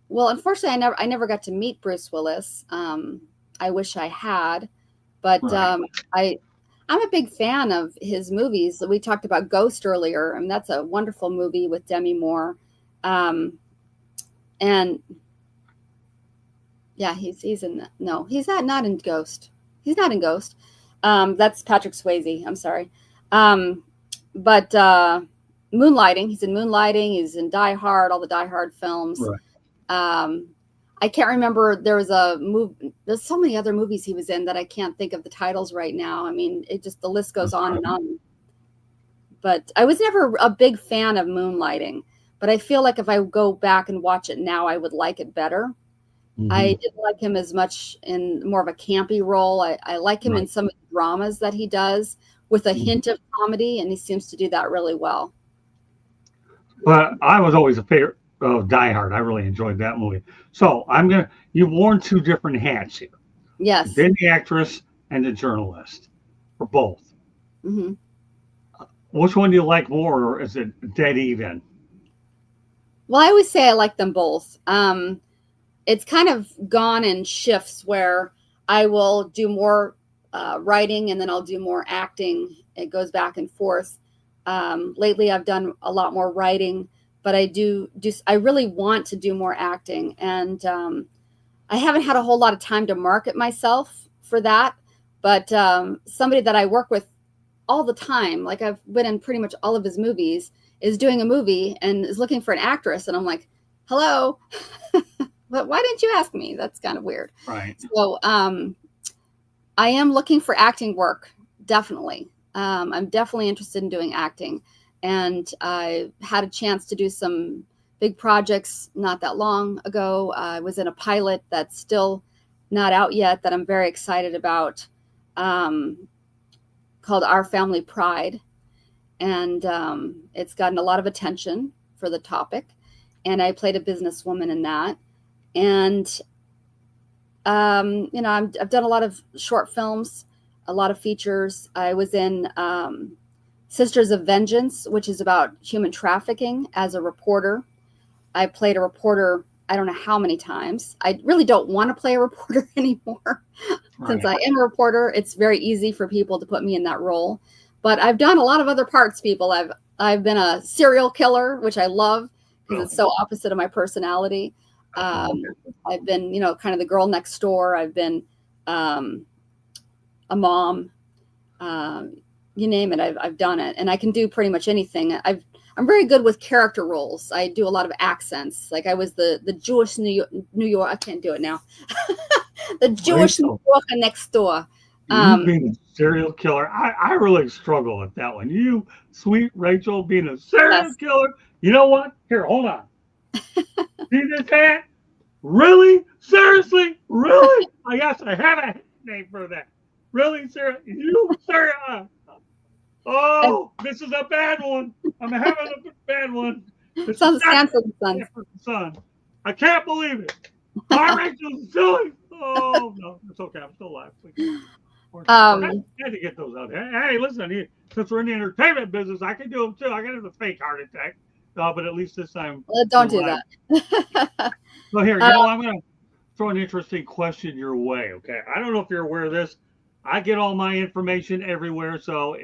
Well, unfortunately, I never got to meet Bruce Willis. I wish I had, but Right. I'm a big fan of his movies. We talked about Ghost earlier, and that's a wonderful movie with Demi Moore. And yeah, he's in that. No, he's not in Ghost. He's not in Ghost. That's Patrick Swayze. I'm sorry. But Moonlighting. He's in Moonlighting. He's in Die Hard. All the Die Hard films. Right. I can't remember. There was a movie. There's so many other movies he was in that I can't think of the titles right now. I mean, the list goes on and on. But I was never a big fan of Moonlighting. But I feel like if I go back and watch it now, I would like it better. Mm-hmm. I didn't like him as much in more of a campy role. I like him in some of the dramas that he does with a hint of comedy, and he seems to do that really well. But I was always a favorite of Die Hard. I really enjoyed that movie. So you've worn two different hats here. Yes. You've been the actress and the journalist, or both. Mm-hmm. Which one do you like more, or is it dead even? Well, I always say I like them both. It's kind of gone in shifts where I will do more writing and then I'll do more acting. It goes back and forth. Lately, I've done a lot more writing, but I really want to do more acting. And I haven't had a whole lot of time to market myself for that. But somebody that I work with all the time, like I've been in pretty much all of his movies, is doing a movie and is looking for an actress. And I'm like, hello. But why didn't you ask me? That's kind of weird. Right. So I am looking for acting work, definitely. I'm definitely interested in doing acting. And I had a chance to do some big projects not that long ago. I was in a pilot that's still not out yet that I'm very excited about, called Our Family Pride. And it's gotten a lot of attention for the topic. And I played a businesswoman in that. And, I've done a lot of short films, a lot of features. I was in Sisters of Vengeance, which is about human trafficking, as a reporter. I played a reporter, I don't know how many times. I really don't want to play a reporter anymore. Since I am a reporter, it's very easy for people to put me in that role. But I've done a lot of other parts, people. I've been a serial killer, which I love because it's so opposite of my personality. I've been, kind of the girl next door. I've been a mom. You name it, I've done it, and I can do pretty much anything. I'm very good with character roles. I do a lot of accents. Like I was the Jewish New York. I can't do it now. The Jewish New Yorker next door. You being a serial killer, I really struggle with that one. You, sweet Rachel, being a serial killer. You know what? Here, hold on. See this hat? Really? Seriously? Really? I guess I have a name for that. Really, Sarah? You, Sarah? Oh, this is a bad one. I'm having a bad one. This is Stanford Son. I can't believe it. My Rachel's silly. Oh no, it's okay. I'm still alive. I had to get those out there. Hey, listen, since we're in the entertainment business, I can do them too. I got a fake heart attack, but at least this time. Don't do that. So here, I'm going to throw an interesting question your way. Okay, I don't know if you're aware of this. I get all my information everywhere, so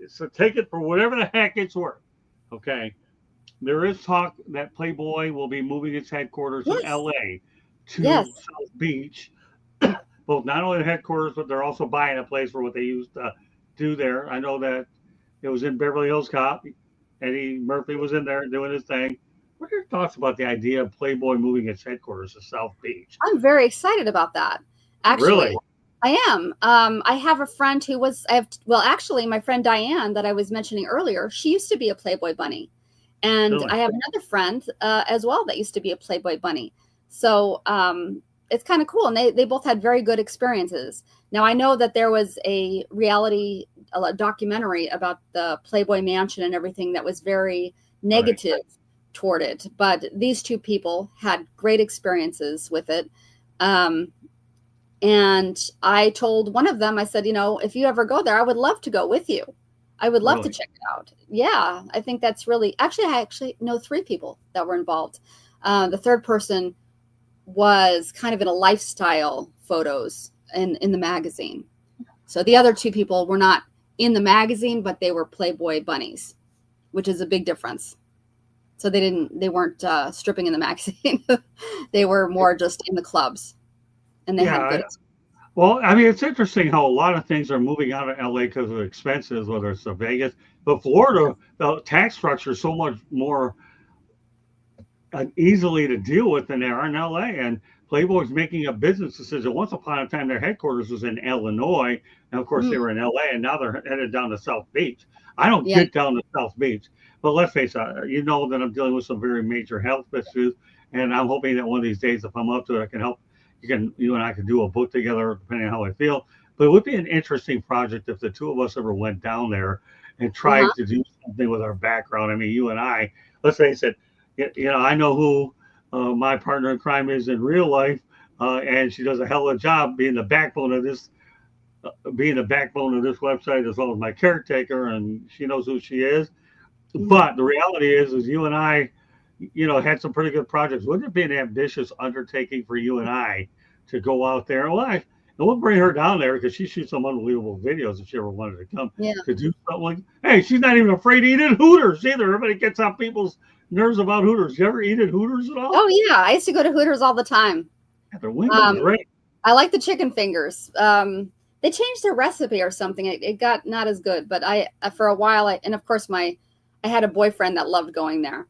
so take it for whatever the heck it's worth. Okay, there is talk that Playboy will be moving its headquarters in LA to South Beach. Both not only the headquarters, but they're also buying a place for what they used to do there. I know that it was in Beverly Hills Cop. Eddie Murphy was in there doing his thing. What are your thoughts about the idea of Playboy moving its headquarters to South Beach? I'm very excited about that. Actually, really? I am. I have a friend who actually, my friend Diane that I was mentioning earlier, she used to be a Playboy bunny. And really? I have another friend as well that used to be a Playboy bunny. So it's kind of cool. And they both had very good experiences. Now, I know that there was a reality a documentary about the Playboy Mansion and everything that was very negative toward it. But these two people had great experiences with it. And I told one of them, I said, if you ever go there, I would love to go with you. I would love to check it out. Yeah, I think that's really, I actually know 3 people that were involved. The third person was kind of in a lifestyle photos in the magazine. So the other 2 people were not in the magazine, but they were Playboy bunnies, which is a big difference. So they weren't stripping in the magazine. They were more just in the clubs, and they had good. Well, I mean, it's interesting how a lot of things are moving out of LA because of expenses, whether it's Vegas, but Florida, the tax structure is so much more easily to deal with than they are in LA. And Playboy's making a business decision. Once upon a time, their headquarters was in Illinois, and of course they were in LA, and now they're headed down to South Beach. I don't get down to South Beach, but let's face it, that I'm dealing with some very major health issues, and I'm hoping that one of these days, if I'm up to it, I can help. You and I can do a book together, depending on how I feel. But it would be an interesting project if the 2 of us ever went down there and tried to do something with our background. I mean, you and I, let's face it, I know who my partner in crime is in real life, and she does a hell of a job being the backbone of this website, as well as my caretaker, and she knows who she is. But the reality is you and I, had some pretty good projects. Wouldn't it be an ambitious undertaking for you and I to go out there? And we'll bring her down there because she shoots some unbelievable videos if she ever wanted to come to do something like, hey, she's not even afraid to eat at Hooters either. Everybody gets on people's nerves about Hooters. You ever eat at Hooters at all? Oh, yeah. I used to go to Hooters all the time. Yeah, their wings are great. I like the chicken fingers. They changed their recipe or something. It got not as good, but for a while, and of course I had a boyfriend that loved going there.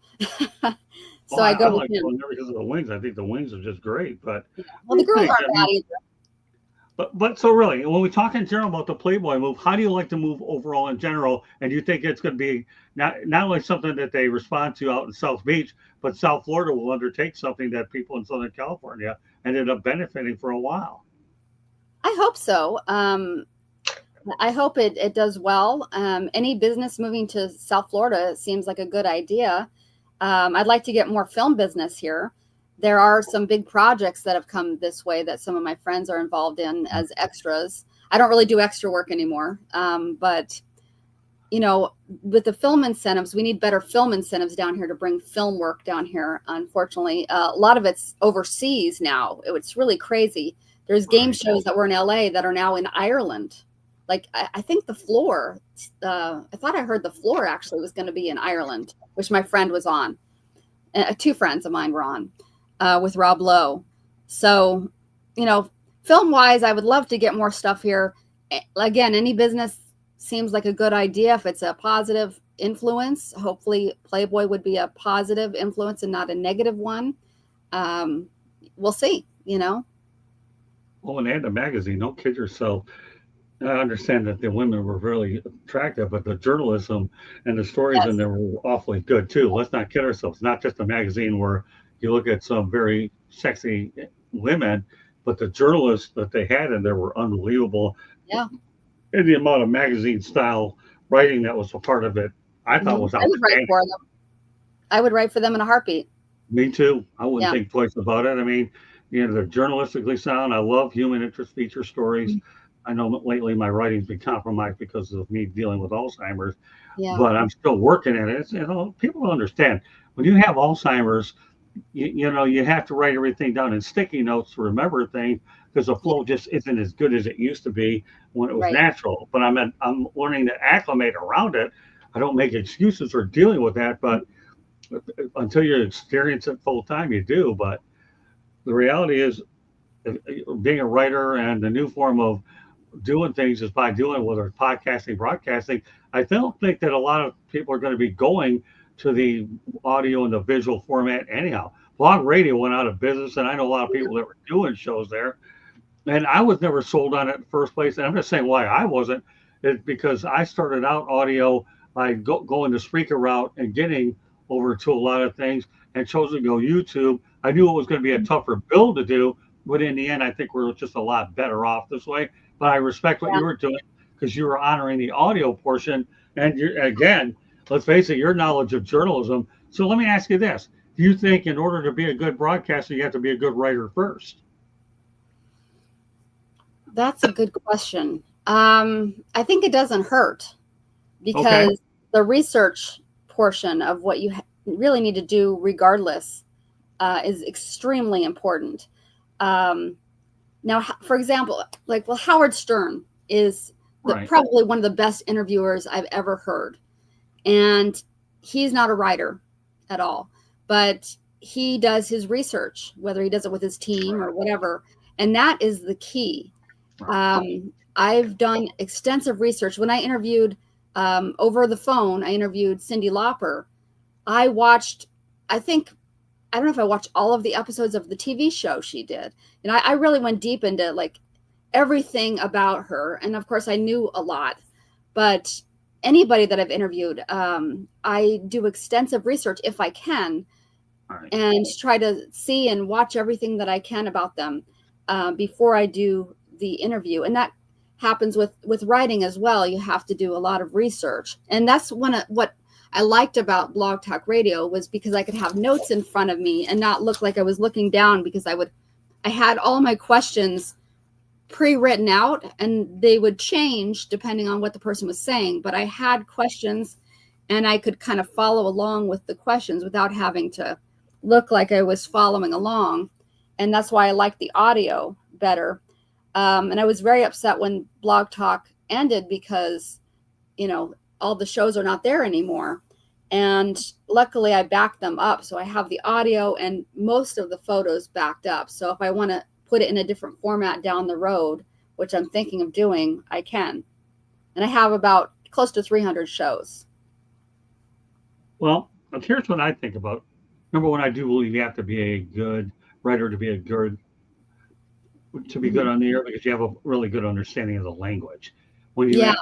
So I go with him. Going there because of the wings. I think the wings are just great. But well, the girls aren't bad either. But so really, when we talk in general about the Playboy move, how do you like the move overall in general? And do you think it's going to be not only something that they respond to out in South Beach, but South Florida will undertake something that people in Southern California ended up benefiting for a while? I hope so. I hope it does well. Any business moving to South Florida seems like a good idea. I'd like to get more film business here. There are some big projects that have come this way that some of my friends are involved in as extras. I don't really do extra work anymore. But, with the film incentives, we need better film incentives down here to bring film work down here. Unfortunately, a lot of it's overseas now. It's really crazy. There's game shows that were in LA that are now in Ireland. Like, I think The Floor, I thought I heard The Floor actually was going to be in Ireland, which my friend was on. 2 friends of mine were on with Rob Lowe. So, film-wise, I would love to get more stuff here. Again, any business seems like a good idea if it's a positive influence. Hopefully, Playboy would be a positive influence and not a negative one. We'll see, Well, when they had the magazine, don't kid yourself. I understand that the women were really attractive, but the journalism and the stories in there were awfully good too. Let's not kid ourselves. It's not just a magazine where you look at some very sexy women, but the journalists that they had in there were unbelievable. Yeah. And the amount of magazine style writing that was a part of it, I thought was outstanding. I would write for them. I would write for them in a heartbeat. Me too. I wouldn't think twice about it. I mean, they're journalistically sound. I love human interest feature stories. I know lately my writing's been compromised because of me dealing with Alzheimer's, but I'm still working at it. People don't understand. When you have Alzheimer's, you have to write everything down in sticky notes to remember things because the flow just isn't as good as it used to be when it was natural. But I'm learning to acclimate around it. I don't make excuses for dealing with that, but until you experience it full time, you do. But the reality is, being a writer and the new form of doing things is by doing, whether it's podcasting, broadcasting. I don't think that a lot of people are going to be going to the audio and the visual format anyhow. Blog radio went out of business, and I know a lot of people that were doing shows there. And I was never sold on it in the first place. And I'm just saying why I wasn't. It's because I started out audio by going the Spreaker route and getting over to a lot of things and chose to go YouTube. I knew it was going to be a tougher build to do, but in the end, I think we're just a lot better off this way. But I respect what you were doing. because you were honoring the audio portion. And again, let's face it, your knowledge of journalism. So let me ask you this. Do you think in order to be a good broadcaster, you have to be a good writer first? That's a good question. I think it doesn't hurt because Okay. the research portion of what you really need to do, regardless, is extremely important. Now, for example, like, well, Howard Stern is Right. probably one of the best interviewers I've ever heard. And he's not a writer at all, but he does his research, whether he does it with his team or whatever. And that is the key. I've done extensive research. When I interviewed over the phone, I interviewed Cyndi Lauper. I don't know if I watched all of the episodes of the TV show she did. And I really went deep into like everything about her. And of course I knew a lot, but anybody that I've interviewed, I do extensive research if I can, Right. and try to see and watch everything that I can about them before I do the interview. And that happens with writing as well. You have to do a lot of research. And that's what I liked about Blog Talk Radio, was because I could have notes in front of me and not look like I was looking down, because I had all my questions pre-written out and they would change depending on what the person was saying. But I had questions and I could kind of follow along with the questions without having to look like I was following along. And that's why I like the audio better. And I was very upset when Blog Talk ended because, all the shows are not there anymore. And luckily I backed them up. So I have the audio and most of the photos backed up. So if I want to put it in a different format down the road, which I'm thinking of doing, I can. And I have about close to 300 shows. Well, here's what I think about. Number one, I do believe you have to be a good writer to be good on the air, because you have a really good understanding of the language. When you have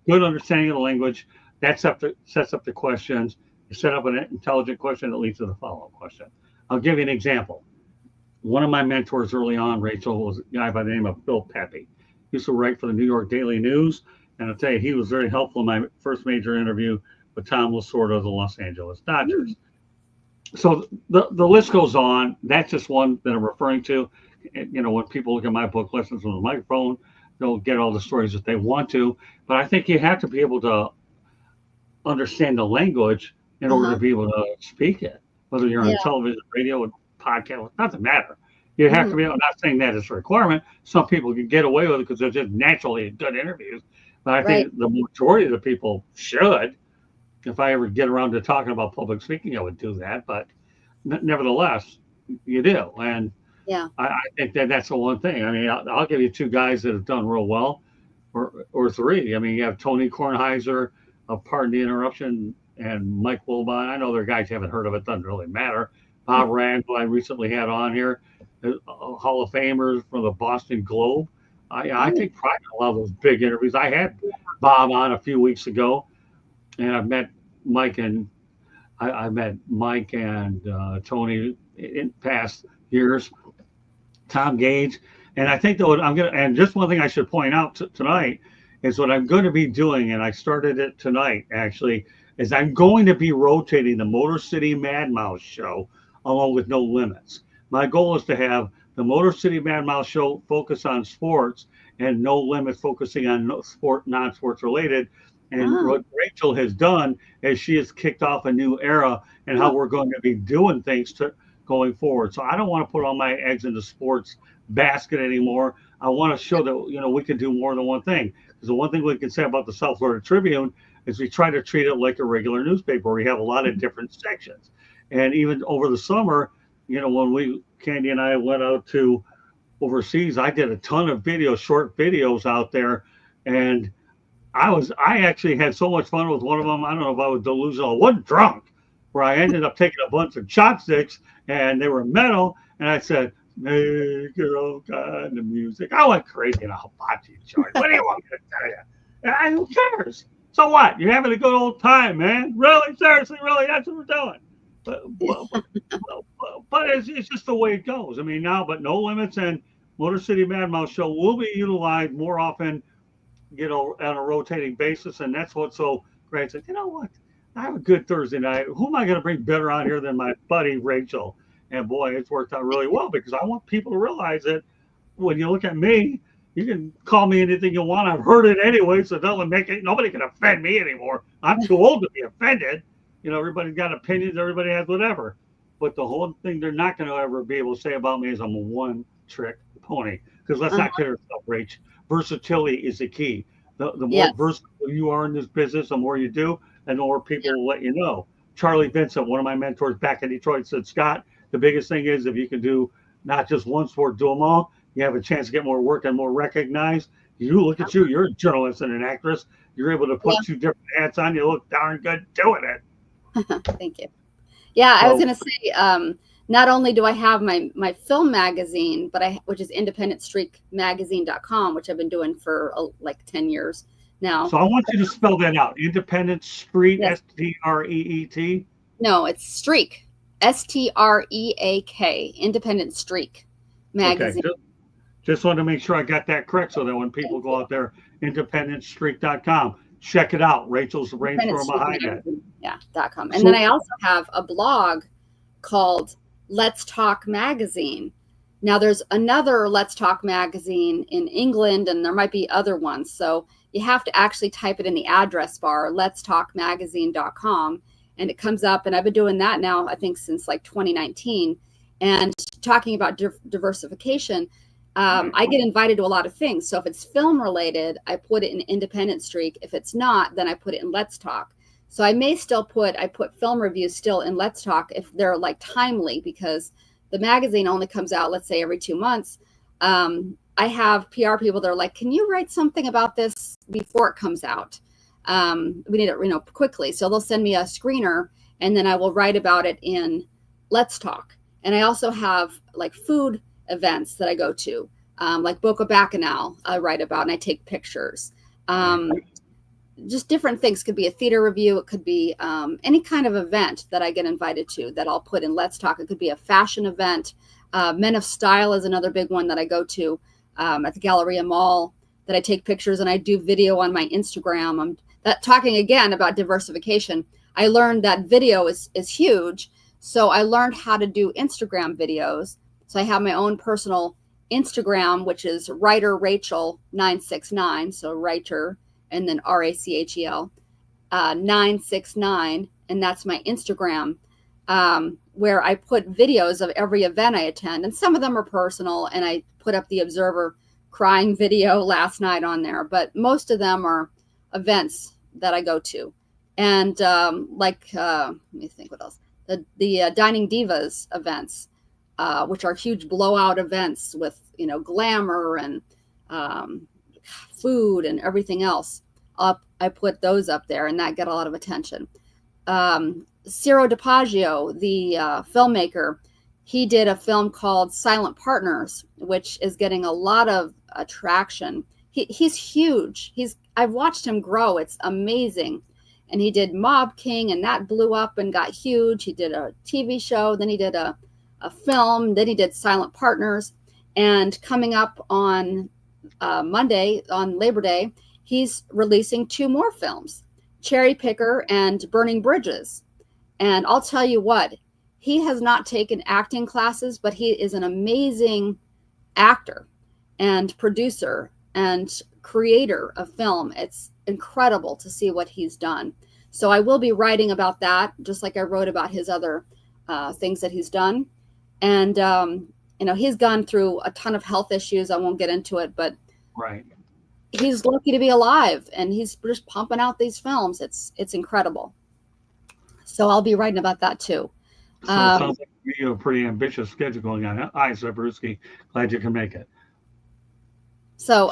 good understanding of the language, sets up the questions. You set up an intelligent question that leads to the follow-up question. I'll give you an example. One of my mentors early on, Rachel, was a guy by the name of Bill Pepe. He used to write for the New York Daily News, and I'll tell you, he was very helpful in my first major interview with Tom Lasorda of the Los Angeles Dodgers. So the list goes on. That's just one that I'm referring to. When people look at my book, Lessons from the Microphone, they'll get all the stories that they want to. But I think you have to be able to understand the language in order to be able to speak it, whether you're on television, radio, podcast, it doesn't matter. You have to be able, I'm not saying that it's a requirement. Some people can get away with it because they're just naturally good interviews. But I think the majority of the people should. If I ever get around to talking about public speaking, I would do that. But nevertheless, you do. And I think that's the one thing. I mean, I'll give you two guys that have done real well, or three. I mean, you have Tony Kornheiser, pardon the interruption, and Mike Wilbon. I know they're guys you haven't heard of. It doesn't really matter. Bob Rand, who I recently had on here, Hall of Famers from the Boston Globe. I take pride in a lot of those big interviews. I had Bob on a few weeks ago, and I've met Mike and Tony in past years. Tom Gage, and I think that and just one thing I should point out tonight is what I'm going to be doing, and I started it tonight actually, is I'm going to be rotating the Motor City Mad Mouse show along with No Limits. My goal is to have the Motor City Mad Mouse show focus on sports and No Limits focusing on non-sports related. And what Rachel has done is she has kicked off a new era and how we're going to be doing things going forward. So I don't want to put all my eggs in the sports basket anymore. I want to show that we can do more than one thing. Because the one thing we can say about the South Florida Tribune is we try to treat it like a regular newspaper. We have a lot of different sections. And even over the summer, when Candy and I went out to overseas, I did a ton of short videos out there, and I actually had so much fun with one of them. I don't know if I was delusional. I wasn't drunk, where I ended up taking a bunch of chopsticks and they were metal. And I said, make it all kind of music. I went crazy in a hibachi joint. What do you want me to tell you? And who cares? So what? You're having a good old time, man. Really? Seriously? Really? That's what we're doing. But it's just the way it goes. I mean, but No Limits and Motor City Mad Mouse show will be utilized more often on a rotating basis, and that's what's so great. I said, you know what? I have a good Thursday night. Who am I going to bring better on here than my buddy Rachel? And boy, it's worked out really well because I want people to realize that when you look at me, you can call me anything you want. I've heard it anyway, so it doesn't make it. Nobody can offend me anymore. I'm too old to be offended. Everybody's got opinions. Everybody has whatever. But the whole thing they're not going to ever be able to say about me is I'm a one-trick pony. Because let's not kid ourselves, Rach. Versatility is the key. The more versatile you are in this business, the more you do, and the more people will let you know. Charlie Vincent, one of my mentors back in Detroit, said, Scott, the biggest thing is if you can do not just one sport, do them all, you have a chance to get more work and more recognized. You look at you, you're a journalist and an actress. You're able to put two different hats on. You look darn good doing it. Thank you. Yeah, I was going to say, not only do I have my film magazine, which is independentstreakmagazine.com, which I've been doing for like 10 years now. So I want you to spell that out. Independent Street, S-T-R-E-E-T. No, it's Streak, S-T-R-E-A-K, Independent Streak Magazine. Okay. Just wanted to make sure I got that correct so that when people go out there, independentstreak.com, check it out. Rachel's the brainstorm behind it. Yeah, .com. And then I also have a blog called Let's Talk Magazine. Now there's another Let's Talk Magazine in England, and there might be other ones. So you have to actually type it in the address bar, letstalkmagazine.com, and it comes up. And I've been doing that now, I think, since like 2019. And talking about diversification, I get invited to a lot of things. So if it's film related, I put it in Independent Streak. If it's not, then I put it in Let's Talk. So I may still put film reviews still in Let's Talk if they're like timely, because the magazine only comes out, let's say, every 2 months. I have PR people that are like, can you write something about this before it comes out? We need it, quickly. So they'll send me a screener, and then I will write about it in Let's Talk. And I also have like food events that I go to, like Boca Bacchanal I write about, and I take pictures. Just different things. Could be a theater review. It could be any kind of event that I get invited to that I'll put in Let's Talk. It could be a fashion event. Men of Style is another big one that I go to at the Galleria Mall, that I take pictures, and I do video on my Instagram. I'm talking again about diversification. I learned that video is huge. So I learned how to do Instagram videos. So I have my own personal Instagram, which is Writer Rachel 969. So writer, and then RACHEL 969. And that's my Instagram, where I put videos of every event I attend. And some of them are personal. And I put up the Observer crying video last night on there. But most of them are events that I go to. And let me think what else. The Dining Divas events, which are huge blowout events with, glamour and food and everything else. I put those up there, and that got a lot of attention. Ciro DiPaggio, the filmmaker, he did a film called Silent Partners, which is getting a lot of attraction. He's huge. I've watched him grow. It's amazing. And he did Mob King, and that blew up and got huge. He did a TV show, then he did a film, then he did Silent Partners. And coming up on Monday, on Labor Day, he's releasing 2 more films, Cherry Picker and Burning Bridges. And I'll tell you what, he has not taken acting classes, but he is an amazing actor and producer and creator of film. It's incredible to see what he's done. So I will be writing about that, just like I wrote about his other things that he's done. And, he's gone through a ton of health issues. I won't get into it, but he's lucky to be alive, and he's just pumping out these films. It's incredible. So I'll be writing about that too. So it sounds like you have a pretty ambitious schedule going on. Hi, Zabruski. Glad you can make it. So,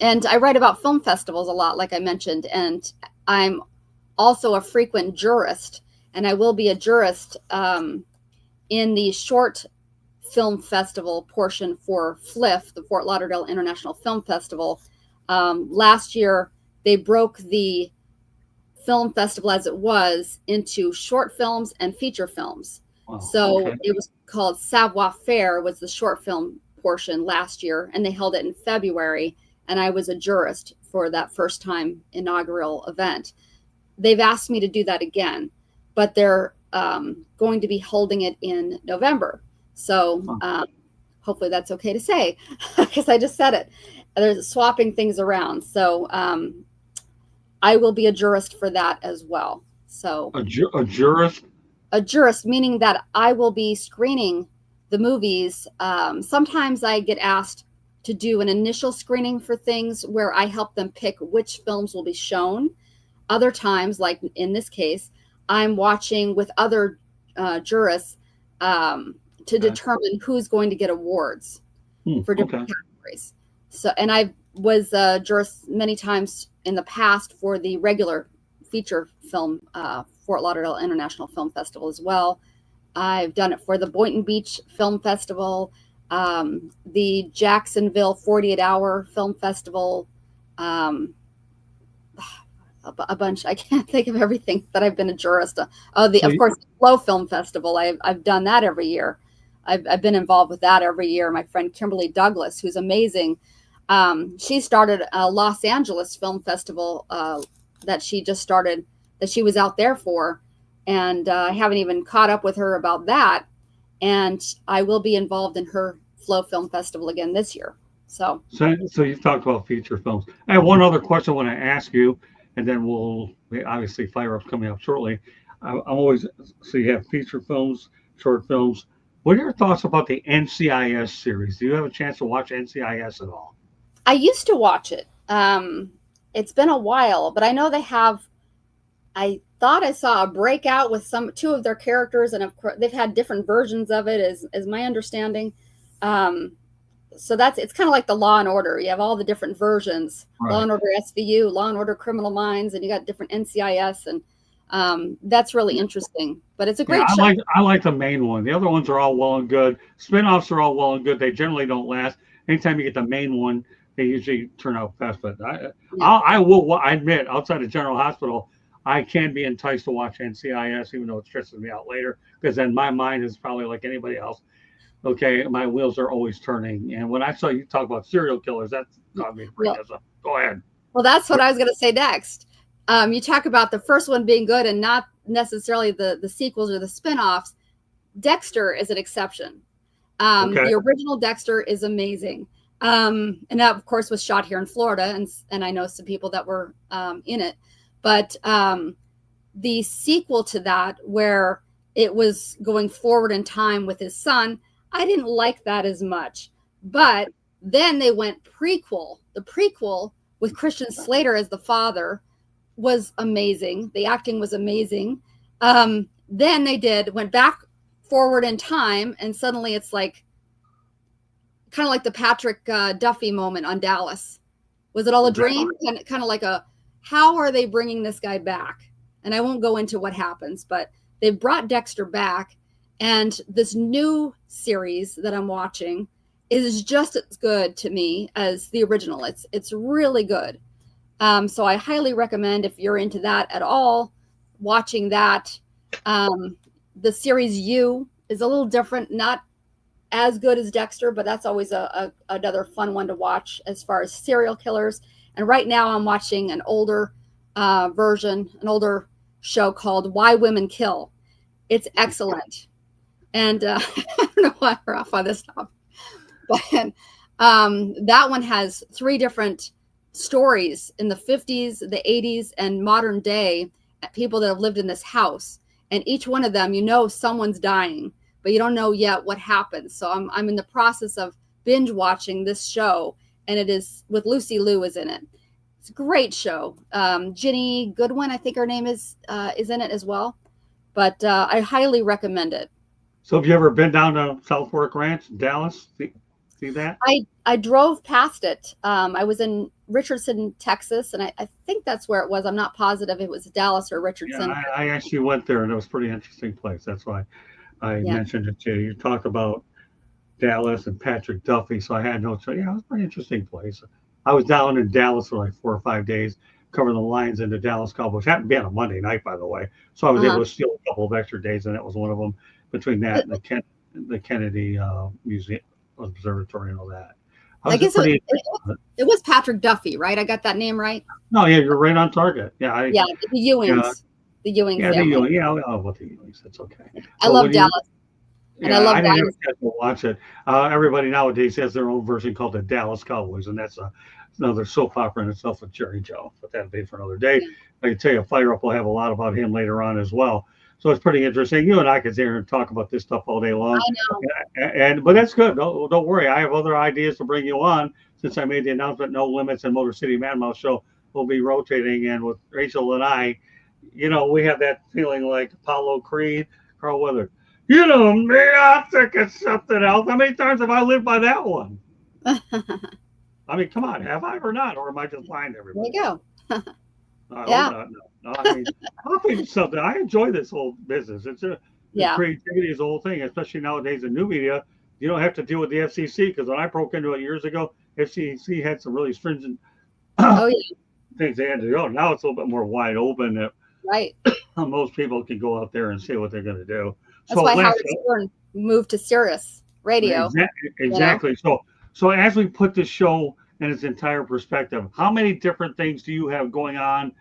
and I write about film festivals a lot, like I mentioned, and I'm also a frequent jurist, and I will be a jurist in the short film festival portion for FLIF, the Fort Lauderdale International Film Festival. Last year, they broke the film festival as it was into short films and feature films. Wow, so it was called Savoir Faire, was the short film portion last year, and they held it in February. and I was a jurist for that first time inaugural event. They've asked me to do that again, but they're going to be holding it in November. So hopefully that's okay to say, because I just said it. They're swapping things around. So I will be a jurist for that as well. So a jurist? A jurist, meaning that I will be screening the movies. Sometimes I get asked to do an initial screening for things where I help them pick which films will be shown. Other times, like in this case, I'm watching with other jurists to determine who's going to get awards for different categories. So, and I was a jurist many times in the past for the regular feature film Fort Lauderdale International Film Festival as well. I've done it for the Boynton Beach Film Festival, the Jacksonville 48-Hour Film Festival, a bunch. I can't think of everything that I've been a jurist. Of course, the Flow Film Festival. I've done that every year. I've been involved with that every year. My friend Kimberly Douglas, who's amazing, she started a Los Angeles Film Festival that she just started, that she was out there for, and I haven't even caught up with her about that. And I will be involved in her Flow Film Festival again this year. So you've talked about feature films. I have one other question I want to ask you, and then we'll obviously Fire Up's coming up shortly. So you have feature films, short films. What are your thoughts about the NCIS series? Do you have a chance to watch NCIS at all? I used to watch it. It's been a while, but I know they have. I thought I saw a breakout with two of their characters, and of course they've had different versions of it, is my understanding. So it's kind of like the Law and Order. You have all the different versions: right. Law and Order SVU, Law and Order Criminal Minds, and you got different NCIS, and that's really interesting. But it's a great show. I like the main one. The other ones are all well and good. Spinoffs are all well and good. They generally don't last. Anytime you get the main one, they usually turn out fast. But I will admit, outside of General Hospital, I can be enticed to watch NCIS, even though it stresses me out later, because then my mind is probably like anybody else. Okay, my wheels are always turning. And when I saw you talk about serial killers, that got me to bring this up. Go ahead. Well, that's what I was going to say next. You talk about the first one being good and not necessarily the sequels or the spinoffs. Dexter is an exception. The original Dexter is amazing. And that, of course, was shot here in Florida. And I know some people that were in it. But the sequel to that, where it was going forward in time with his son, I didn't like that as much. But then they went prequel. The prequel with Christian Slater as the father was amazing. The acting was amazing. Then they went back forward in time, and suddenly it's like kind of like the Patrick Duffy moment on Dallas. Was it all a dream? Kind of like how are they bringing this guy back? And I won't go into what happens, but they've brought Dexter back, and this new series that I'm watching is just as good to me as the original. It's really good. So I highly recommend, if you're into that at all, watching that. The series You is a little different, not as good as Dexter, but that's always another fun one to watch as far as serial killers. And right now I'm watching an older version, an older show called Why Women Kill. It's excellent. And I don't know why we're off on this topic, but that one has 3 different stories in the 50s, the 80s, and modern day, people that have lived in this house. And each one of them, someone's dying, but you don't know yet what happens. So I'm in the process of binge watching this show, and it is with Lucy Liu is in it. It's a great show. Ginny Goodwin, I think her name is in it as well. But I highly recommend it. So have you ever been down to South Fork Ranch, Dallas? See that? I drove past it. I was in Richardson, Texas, and I think that's where it was. I'm not positive it was Dallas or Richardson. Yeah, I actually went there, and it was a pretty interesting place. That's why I mentioned it to you. You talked about Dallas and Patrick Duffy, so I had no choice. Yeah, it was a pretty interesting place. I was down in Dallas for like 4 or 5 days, covering the Lions and the Dallas Cowboys. Happened to be on a Monday night, by the way. So I was able to steal a couple of extra days, and that was one of them, between that and the Kennedy Museum Observatory and all that. I I was just guess it, pretty. it was Patrick Duffy, right? I got that name right. No, yeah, you're right on target. Yeah, Yeah, the yeah, Ewings, the Ewing yeah, the family. Ewing, yeah, oh, well, the Ewings, that's okay. I But love when you, Dallas, and I yeah, love I didn't have Dynasty. a chance to watch it. Everybody nowadays has their own version called the Dallas Cowboys, and that's another soap opera in itself with Jerry Joe. But that'll be for another day. Yeah, I can tell you, Fire Up will have a lot about him later on as well. So it's pretty interesting. You and I could sit here and talk about this stuff all day long, I know. and but that's good. Don't worry. I have other ideas to bring you on since I made the announcement. No Limits and Motor City Man Mouse Show will be rotating, and with Rachel and I, we have that feeling like Apollo Creed, Carl Weather. Me, I'm thinking something else. How many times have I lived by that one? There I mean, come on, have I or not? Or am I just lying to you everybody? go. I hope Yeah, not. No, no. I mean, I'll tell you something. I enjoy this whole business. The yeah. creativity is the whole thing, especially nowadays in new media. You don't have to deal with the FCC because when I broke into it years ago, FCC had some really stringent Oh yeah, things they had to do. Now it's a little bit more wide open that right. most people can go out there and say what they're going to do. That's So why last Howard Stern moved to Sirius Radio. Exactly. You know, Exactly. So as we put the show in its entire perspective, how many different things do you have going on,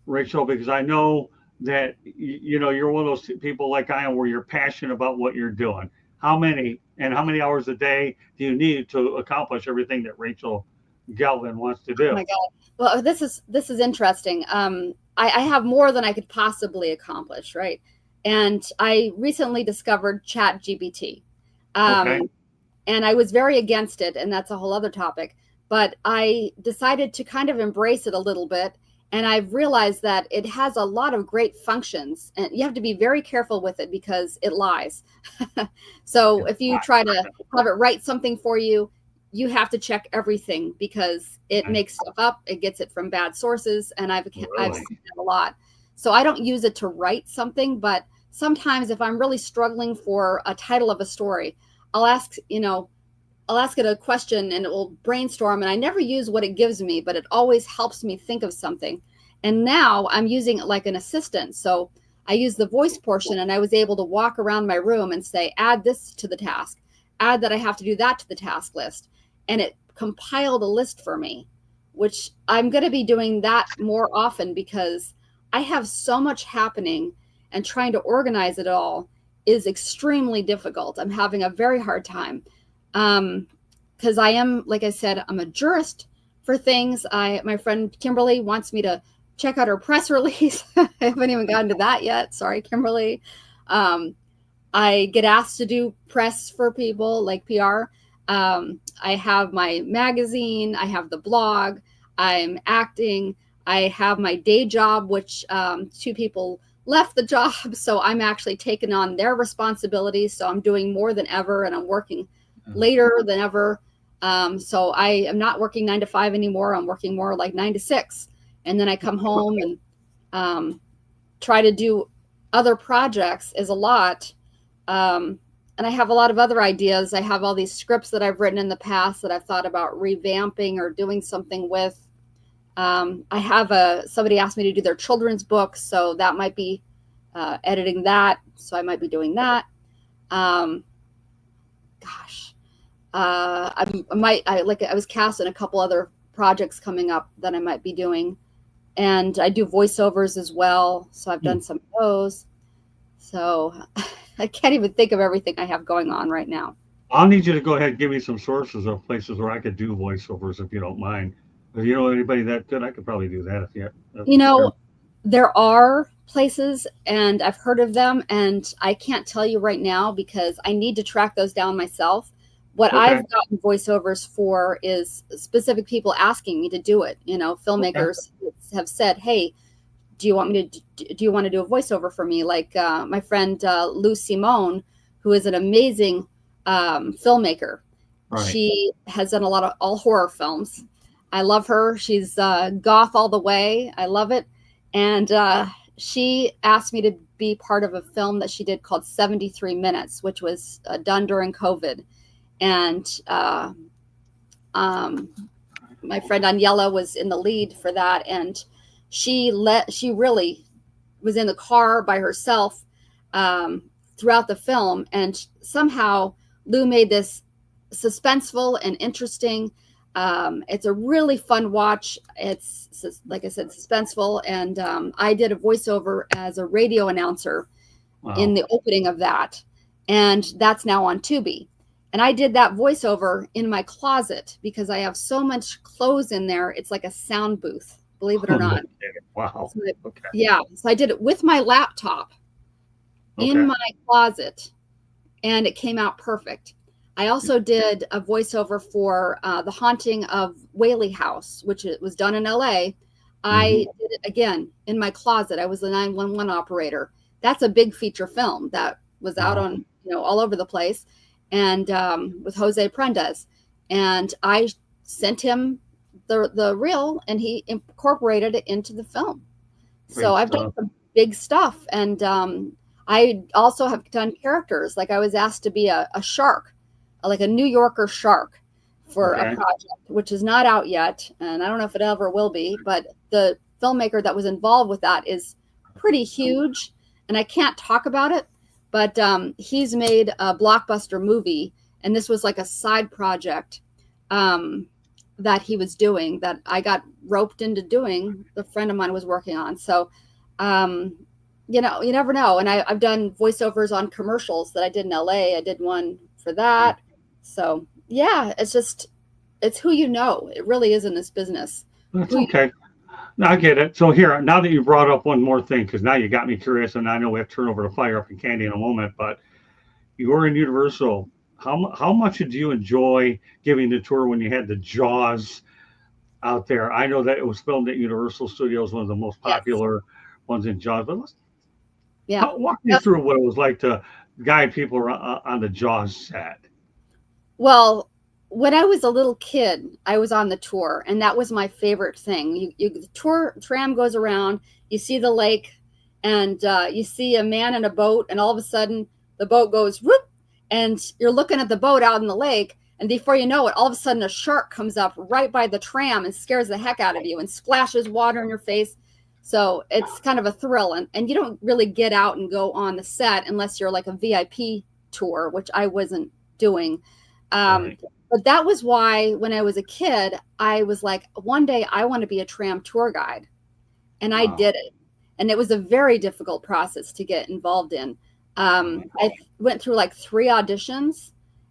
Rachel? Because I know that you're one of those people like I am, where you're passionate about what you're doing. How many hours a day do you need to accomplish everything that Rachel Galvin wants to oh do? my God. Well, this is interesting. I have more than I could possibly accomplish, right? And I recently discovered Chat GPT. Okay. Um, and I was very against it, and that's a whole other topic. But I decided to kind of embrace it a little bit, and I've realized that it has a lot of great functions, and you have to be very careful with it because it lies. So if you try to have it write something for you, you have to check everything because it makes stuff up. It gets it from bad sources, and I've Really? seen it a lot. So I don't use it to write something, but sometimes if I'm really struggling for a title of a story, I'll ask it a question and it will brainstorm. And I never use what it gives me, but it always helps me think of something. And now I'm using it like an assistant. So I use the voice portion, and I was able to walk around my room and say, add this to the task, add that I have to do that to the task list. And it compiled a list for me, which I'm going to be doing that more often because I have so much happening, and trying to organize it all is extremely difficult. I'm having a very hard time. Because I am, like I said, I'm a jurist for things. My friend Kimberly wants me to check out her press release. I haven't even gotten to that yet. Sorry, Kimberly. I get asked to do press for people like PR. I have my magazine. I have the blog. I'm acting. I have my day job, which two people left the job. So I'm actually taking on their responsibilities. So I'm doing more than ever, and I'm working later than ever. So I am not working 9 to 5 anymore. I'm working more like 9 to 6. And then I come home and try to do other projects is a lot. And I have a lot of other ideas. I have all these scripts that I've written in the past that I've thought about revamping or doing something with. I have somebody asked me to do their children's books, so that might be editing that. So I might be doing that. Gosh, I was cast in a couple other projects coming up that I might be doing, and I do voiceovers as well. So I've done some of those. So I can't even think of everything I have going on right now. I'll need you to go ahead and give me some sources of places where I could do voiceovers if you don't mind. If you know anybody that good, I could probably do that if you. There are places, and I've heard of them, and I can't tell you right now because I need to track those down myself. What Okay. I've gotten voiceovers for is specific people asking me to do it. Filmmakers have said, "Hey, do you want to do a voiceover for me?" Like my friend Lou Simone, who is an amazing filmmaker. Right. She has done a lot of all horror films. I love her. She's goth all the way. I love it. And she asked me to be part of a film that she did called 73 Minutes, which was done during COVID. And my friend Aniela was in the lead for that. And she really was in the car by herself throughout the film. And somehow Lou made this suspenseful and interesting. It's a really fun watch. It's, like I said, suspenseful. And I did a voiceover as a radio announcer in the opening of that. And that's now on Tubi. And I did that voiceover in my closet because I have so much clothes in there. It's like a sound booth, believe it or not. Wow. So yeah. So I did it with my laptop in my closet, and it came out perfect. I also did a voiceover for The Haunting of Whaley House, which it was done in LA. I did it again in my closet. I was the 911 operator. That's a big feature film that was out on, all over the place, and with Jose Prendes. And I sent him the reel, and he incorporated it into the film. So I've done some big stuff. And I also have done characters. Like I was asked to be a shark, like a New Yorker shark for a project, which is not out yet. And I don't know if it ever will be, but the filmmaker that was involved with that is pretty huge. And I can't talk about it, but he's made a blockbuster movie. And this was like a side project that he was doing that I got roped into doing. The friend of mine was working on. So, you never know. And I've done voiceovers on commercials that I did in LA. I did one for that. So yeah, it's who you know. It really is in this business. That's okay. No, I get it. So here, now that you brought up one more thing, because now you got me curious, and I know we have to turn over to Fire Up and Candy in a moment, but you were in Universal. How much did you enjoy giving the tour when you had the Jaws out there? I know that it was filmed at Universal Studios, one of the most popular ones in Jaws. But walk me through what it was like to guide people on the Jaws set. Well, when I was a little kid, I was on the tour, and that was my favorite thing. The tram goes around, you see the lake, and you see a man in a boat, and all of a sudden the boat goes whoop, and you're looking at the boat out in the lake, and before you know it, all of a sudden a shark comes up right by the tram and scares the heck out of you and splashes water in your face. So it's kind of a thrill, and you don't really get out and go on the set unless you're like a VIP tour, which I wasn't doing. But that was why when I was a kid, I was like, one day I want to be a tram tour guide. And I did it. And it was a very difficult process to get involved in. I went through like 3 auditions,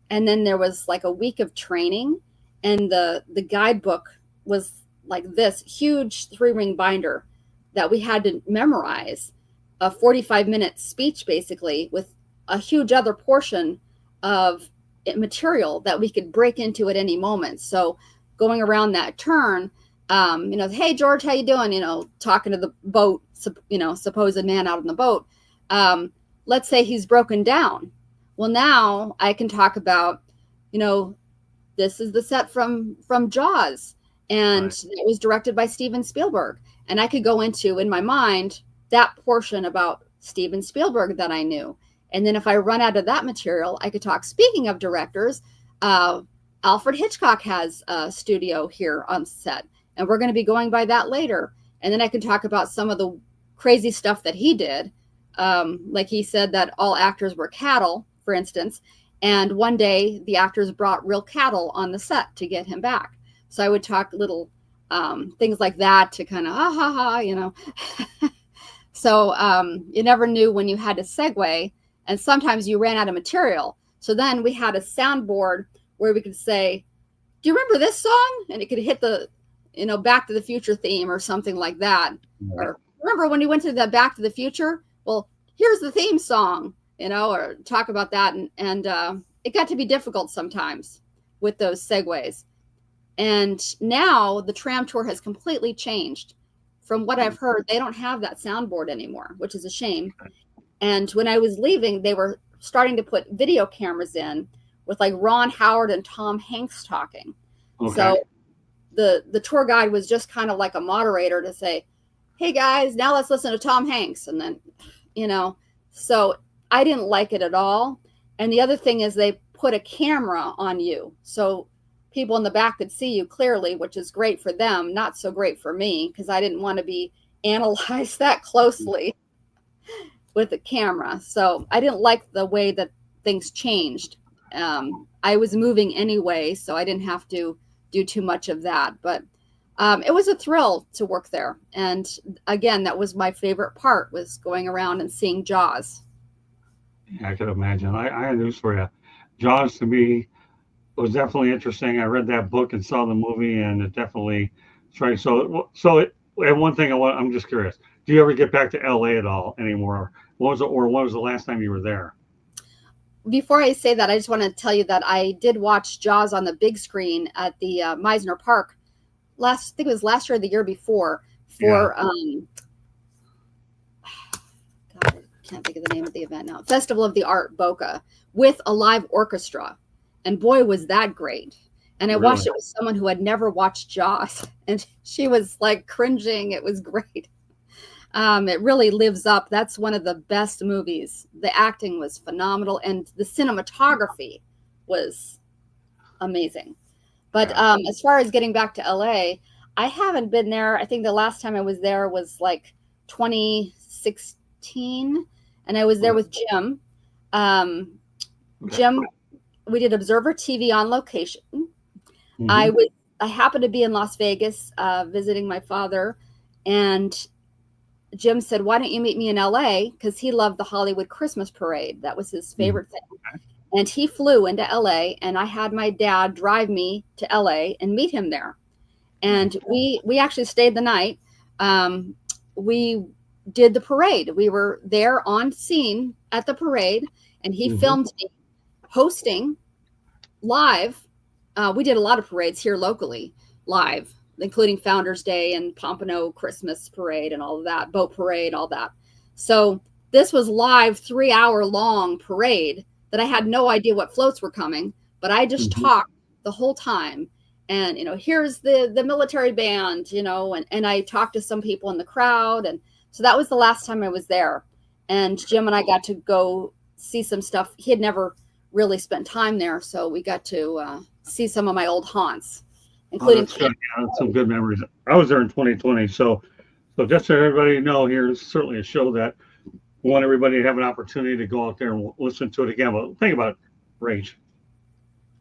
and then there was like a week of training. And the guidebook was like this huge 3-ring binder that we had to memorize, a 45-minute speech, basically, with a huge other portion of material that we could break into at any moment. So going around that turn, hey George, how you doing? Talking to the boat, supposed man out on the boat. Let's say he's broken down. Well, now I can talk about, this is the set from Jaws, and it was directed by Steven Spielberg. And I could go into, in my mind, that portion about Steven Spielberg that I knew. And then if I run out of that material, I could talk. Speaking of directors, Alfred Hitchcock has a studio here on set, and we're going to be going by that later. And then I can talk about some of the crazy stuff that he did. Like he said that all actors were cattle, for instance. And one day the actors brought real cattle on the set to get him back. So I would talk little things like that to kind of, So you never knew when you had to segue. And sometimes you ran out of material. So then we had a soundboard where we could say, do you remember this song? And it could hit the, Back to the Future theme or something like that. Yeah. Or remember when you went to the Back to the Future? Well, here's the theme song, or talk about that. And it got to be difficult sometimes with those segues. And now the tram tour has completely changed. From what I've heard, they don't have that soundboard anymore, which is a shame. And when I was leaving, they were starting to put video cameras in with like Ron Howard and Tom Hanks talking. Okay. So the tour guide was just kind of like a moderator to say, hey guys, now let's listen to Tom Hanks. And then, so I didn't like it at all. And the other thing is they put a camera on you. So people in the back could see you clearly, which is great for them. Not so great for me because I didn't want to be analyzed that closely with a camera. So I didn't like the way that things changed I was moving anyway, so I didn't have to do too much of that. But it was a thrill to work there. And again, that was my favorite part, was going around and seeing Jaws. Yeah, I could imagine. I had news for you. Jaws to me was definitely interesting. I read that book and saw the movie, and it definitely strikes. And one thing I'm just curious. Do you ever get back to LA at all anymore? What was the last time you were there? Before I say that, I just want to tell you that I did watch Jaws on the big screen at the Meisner Park I think it was last year or the year before, Yeah. for God, I can't think of the name of the event now. Festival of the Art Boca, with a live orchestra. And boy, was that great. And I Really? watched it with someone who had never watched Jaws, and she was like cringing. It was great. It really lives up. That's one of the best movies. The acting was phenomenal, and the cinematography was amazing. But Yeah. as far as getting back to LA, I haven't been there. I think the last time I was there was like 2016, and I was there Okay. with Jim. Um, Okay. Jim, we did Observer TV on location. I Hmm. was I happened to be in Las Vegas visiting my father, and Jim said, "Why don't you meet me in LA?" Because he loved the Hollywood Christmas Parade. That was his Hmm. favorite thing. And he flew into LA, and I had my dad drive me to LA and meet him there. And we actually stayed the night. Um, we did the parade. We were there on scene at the parade, and he Hmm. filmed me hosting live. We did a lot of parades here locally, live, including Founders Day and Pompano Christmas Parade and all of that, boat parade, all that. So this was live 3 hour long parade that I had no idea what floats were coming, but I just Hmm. talked the whole time. And here's the military band, and I talked to some people in the crowd, and so that was the last time I was there. And Jim and I got to go see some stuff. He had never really spent time there, so we got to see some of my old haunts, Oh, including that's good. Yeah, that's some good memories. I was there in 2020, so just so everybody know, here's certainly a show that we want everybody to have an opportunity to go out there and listen to it again. But think about it, Rach.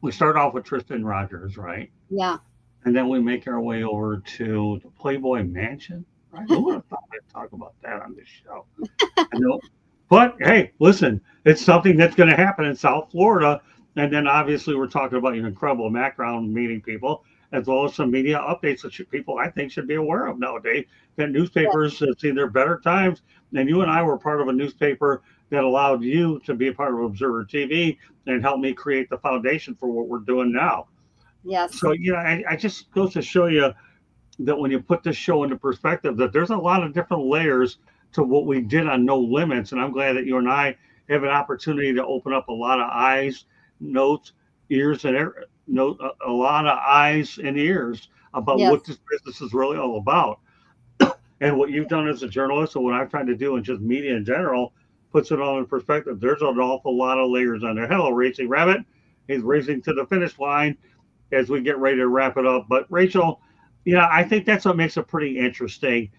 We start off with Tristan Rogers, right? yeah, And then we make our way over to the Playboy Mansion, right? Who would have thought I'd talk about that on this show? I know. But hey, listen, it's something that's going to happen in South Florida. And then obviously we're talking about your incredible background meeting people, as well as some media updates that people I think should be aware of nowadays. That yes, newspapers have seen their better times. And you and I were part of a newspaper that allowed you to be a part of Observer TV and help me create the foundation for what we're doing now. yes, So, I just goes to show you that when you put this show into perspective, that there's a lot of different layers to what we did on No Limits, and I'm glad that you and I have an opportunity to open up a lot of eyes, notes, ears, and note a lot of eyes and ears about yes, what this business is really all about, and what you've done as a journalist, and what I've tried to do in just media in general, puts it all in perspective. There's an awful lot of layers on there. Hello, Racing Rabbit. He's racing to the finish line as we get ready to wrap it up. But Rachel, I think that's what makes it pretty interesting.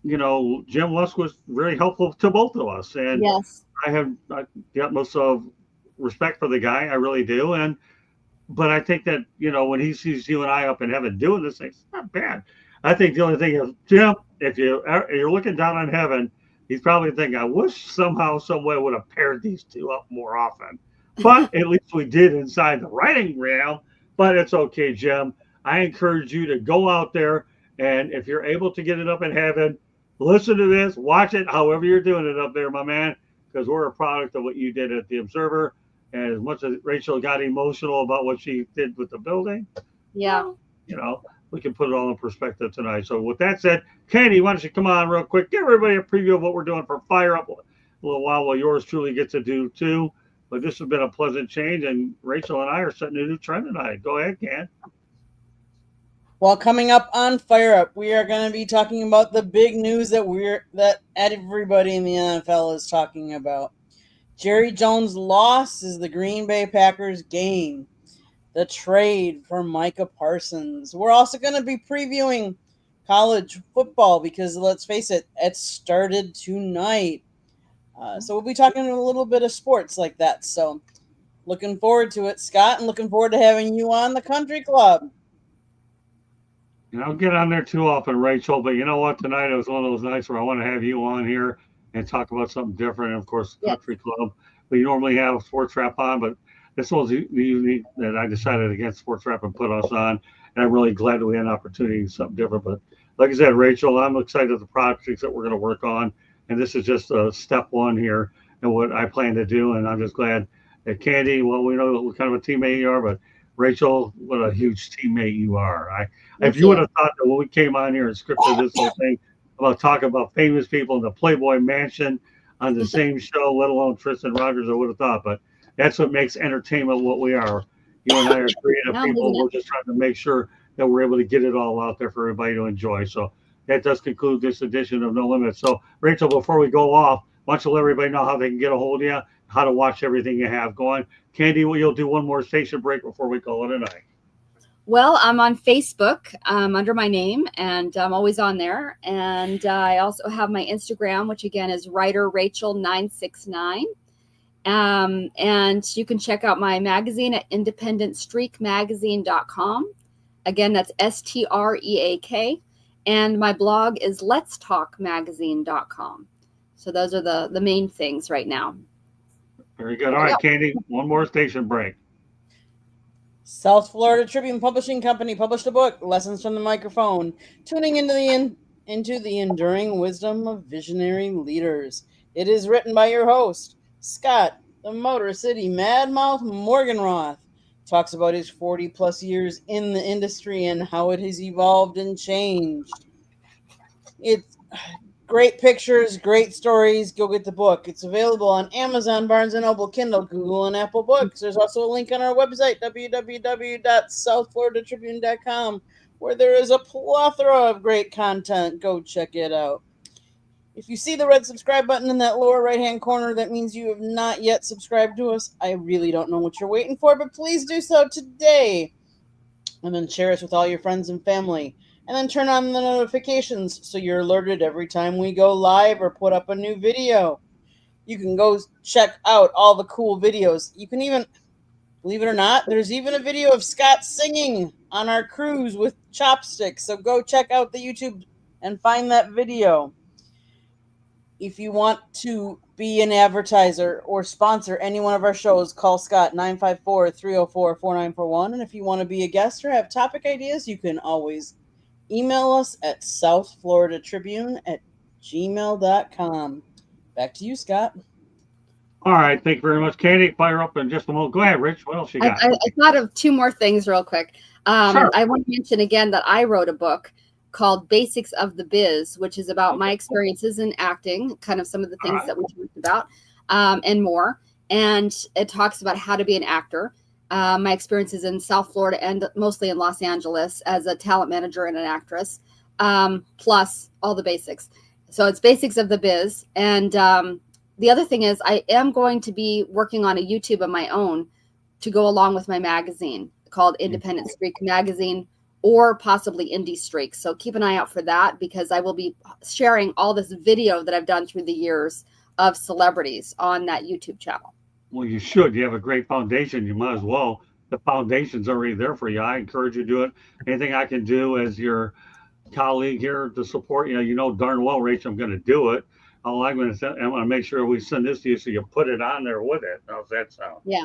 Jim Lusk was very helpful to both of us, and yes, I have the utmost of respect for the guy. I really do, but I think that when he sees you and I up in heaven doing this thing, it's not bad. I think the only thing is, Jim, if you're looking down on heaven, he's probably thinking, I wish somehow, some way would have paired these two up more often. But at least we did inside the writing realm. But it's okay, Jim. I encourage you to go out there, and if you're able to get it up in heaven, listen to this, watch it, however you're doing it up there, my man, because we're a product of what you did at the Observer. And as much as Rachel got emotional about what she did with the building, yeah. well, we can put it all in perspective tonight. So with that said, Katie, why don't you come on real quick, give everybody a preview of what we're doing for Fire Up a little while yours truly gets to do too. But this has been a pleasant change, and Rachel and I are setting a new trend tonight. Go ahead, Ken. Well, coming up on Fire Up, we are going to be talking about the big news that everybody in the NFL is talking about. Jerry Jones' loss is the Green Bay Packers' gain. The trade for Micah Parsons. We're also going to be previewing college football because let's face it, it started tonight. So we'll be talking a little bit of sports like that. So Looking forward to it, Scott, and looking forward to having you on the Country Club. I don't get on there too often, Rachel, but you know what? Tonight it was one of those nights where I want to have you on here and talk about something different. And of course, Yes. Country Club. We normally have Sports Wrap on, but this was the unique that I decided against Sports Wrap and put us on. And I'm really glad that we had an opportunity to do something different. But like I said, Rachel, I'm excited about the projects that we're going to work on. And this is just a step one here in what I plan to do. And I'm just glad that Candy, well, we know what kind of a teammate you are, but Rachel, what a huge teammate you are. If you would have thought that when we came on here and scripted this whole thing about talking about famous people in the Playboy Mansion on the same show, let alone Tristan Rogers, I would have thought. But that's what makes entertainment what we are. You and I are creative people. We're just trying to make sure that we're able to get it all out there for everybody to enjoy. So that does conclude this edition of No Limits. So, Rachel, before we go off, why don't you let everybody know how they can get a hold of you, how to watch everything you have going. Candy, you'll do one more station break before we call it a night. Well, I'm on Facebook under my name, and I'm always on there. And I also have my Instagram, which again is writer Rachel969. And you can check out my magazine at independentstreakmagazine.com. Again, that's STREAK. And my blog is letstalkmagazine.com. So those are the main things right now. Very good. All right, Candy, one more station break. South Florida Tribune Publishing Company published a book, Lessons from the Microphone, tuning into the enduring wisdom of visionary leaders. It is written by your host, Scott, the Motor City Madmouth Morganroth. Talks about his 40-plus years in the industry and how it has evolved and changed. It's great pictures, great stories. Go get the book. It's available on Amazon, Barnes & Noble, Kindle, Google, and Apple Books. There's also a link on our website, www.southfloridatribune.com, where there is a plethora of great content. Go check it out. If you see the red subscribe button in that lower right-hand corner, that means you have not yet subscribed to us. I really don't know what you're waiting for, but please do so today. And then share us with all your friends and family. And then turn on the notifications so you're alerted every time we go live or put up a new video. You can go check out all the cool videos. You can even, believe it or not, there's even a video of Scott singing on our cruise with chopsticks. So go check out the YouTube and find that video. If you want to be an advertiser or sponsor any one of our shows, call Scott 954-304-4941. And if you want to be a guest or have topic ideas, you can always email us at southfloridatribune@gmail.com. Back to you, Scott. All right. Thank you very much, Candy. Fire up in just a moment. Go ahead, Rich. What else you got? I thought of two more things real quick. Sure. I want to mention again that I wrote a book called Basics of the Biz, which is about my experiences in acting, kind of some of the things that we talked about, and more. And it talks about how to be an actor. My experiences in South Florida and mostly in Los Angeles as a talent manager and an actress, plus all the basics. So it's Basics of the Biz. And the other thing is I am going to be working on a YouTube of my own to go along with my magazine called Independent Streak Magazine, or possibly Indie Streak. So keep an eye out for that, because I will be sharing all this video that I've done through the years of celebrities on that YouTube channel. Well, you should. You have a great foundation. You might as well. The foundation's already there for you. I encourage you to do it. Anything I can do as your colleague here to support you. You know darn well, Rachel, I'm going to do it. All I'm going to I'm going to make sure we send this to you so you put it on there with it. How's that sound? Yeah.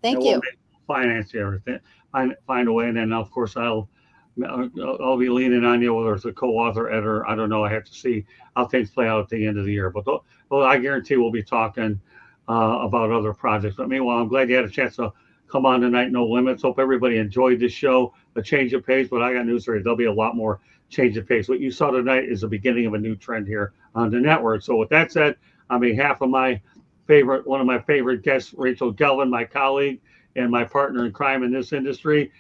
Thank you. Finance everything. Find a way, and then of course I'll be leaning on you, whether it's a co-author, editor. I don't know. I have to see how things play out at the end of the year. But I guarantee we'll be talking about other projects. But meanwhile, I'm glad you had a chance to come on tonight. No Limits. Hope everybody enjoyed this show. A change of pace, but I got news for you. There'll be a lot more change of pace. What you saw tonight is the beginning of a new trend here on the network. So with that said, on behalf of one of my favorite guests, Rachel Galvin, my colleague and my partner in crime in this industry,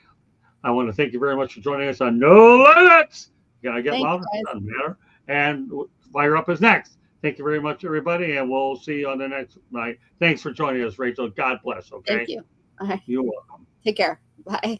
I want to thank you very much for joining us on No Limits. You gotta get louder. It doesn't matter. And Fire Up is next. Thank you very much, everybody, and we'll see you on the next night. Thanks for joining us, Rachel. God bless. Okay. Thank you. Okay. You're welcome. Take care. Bye.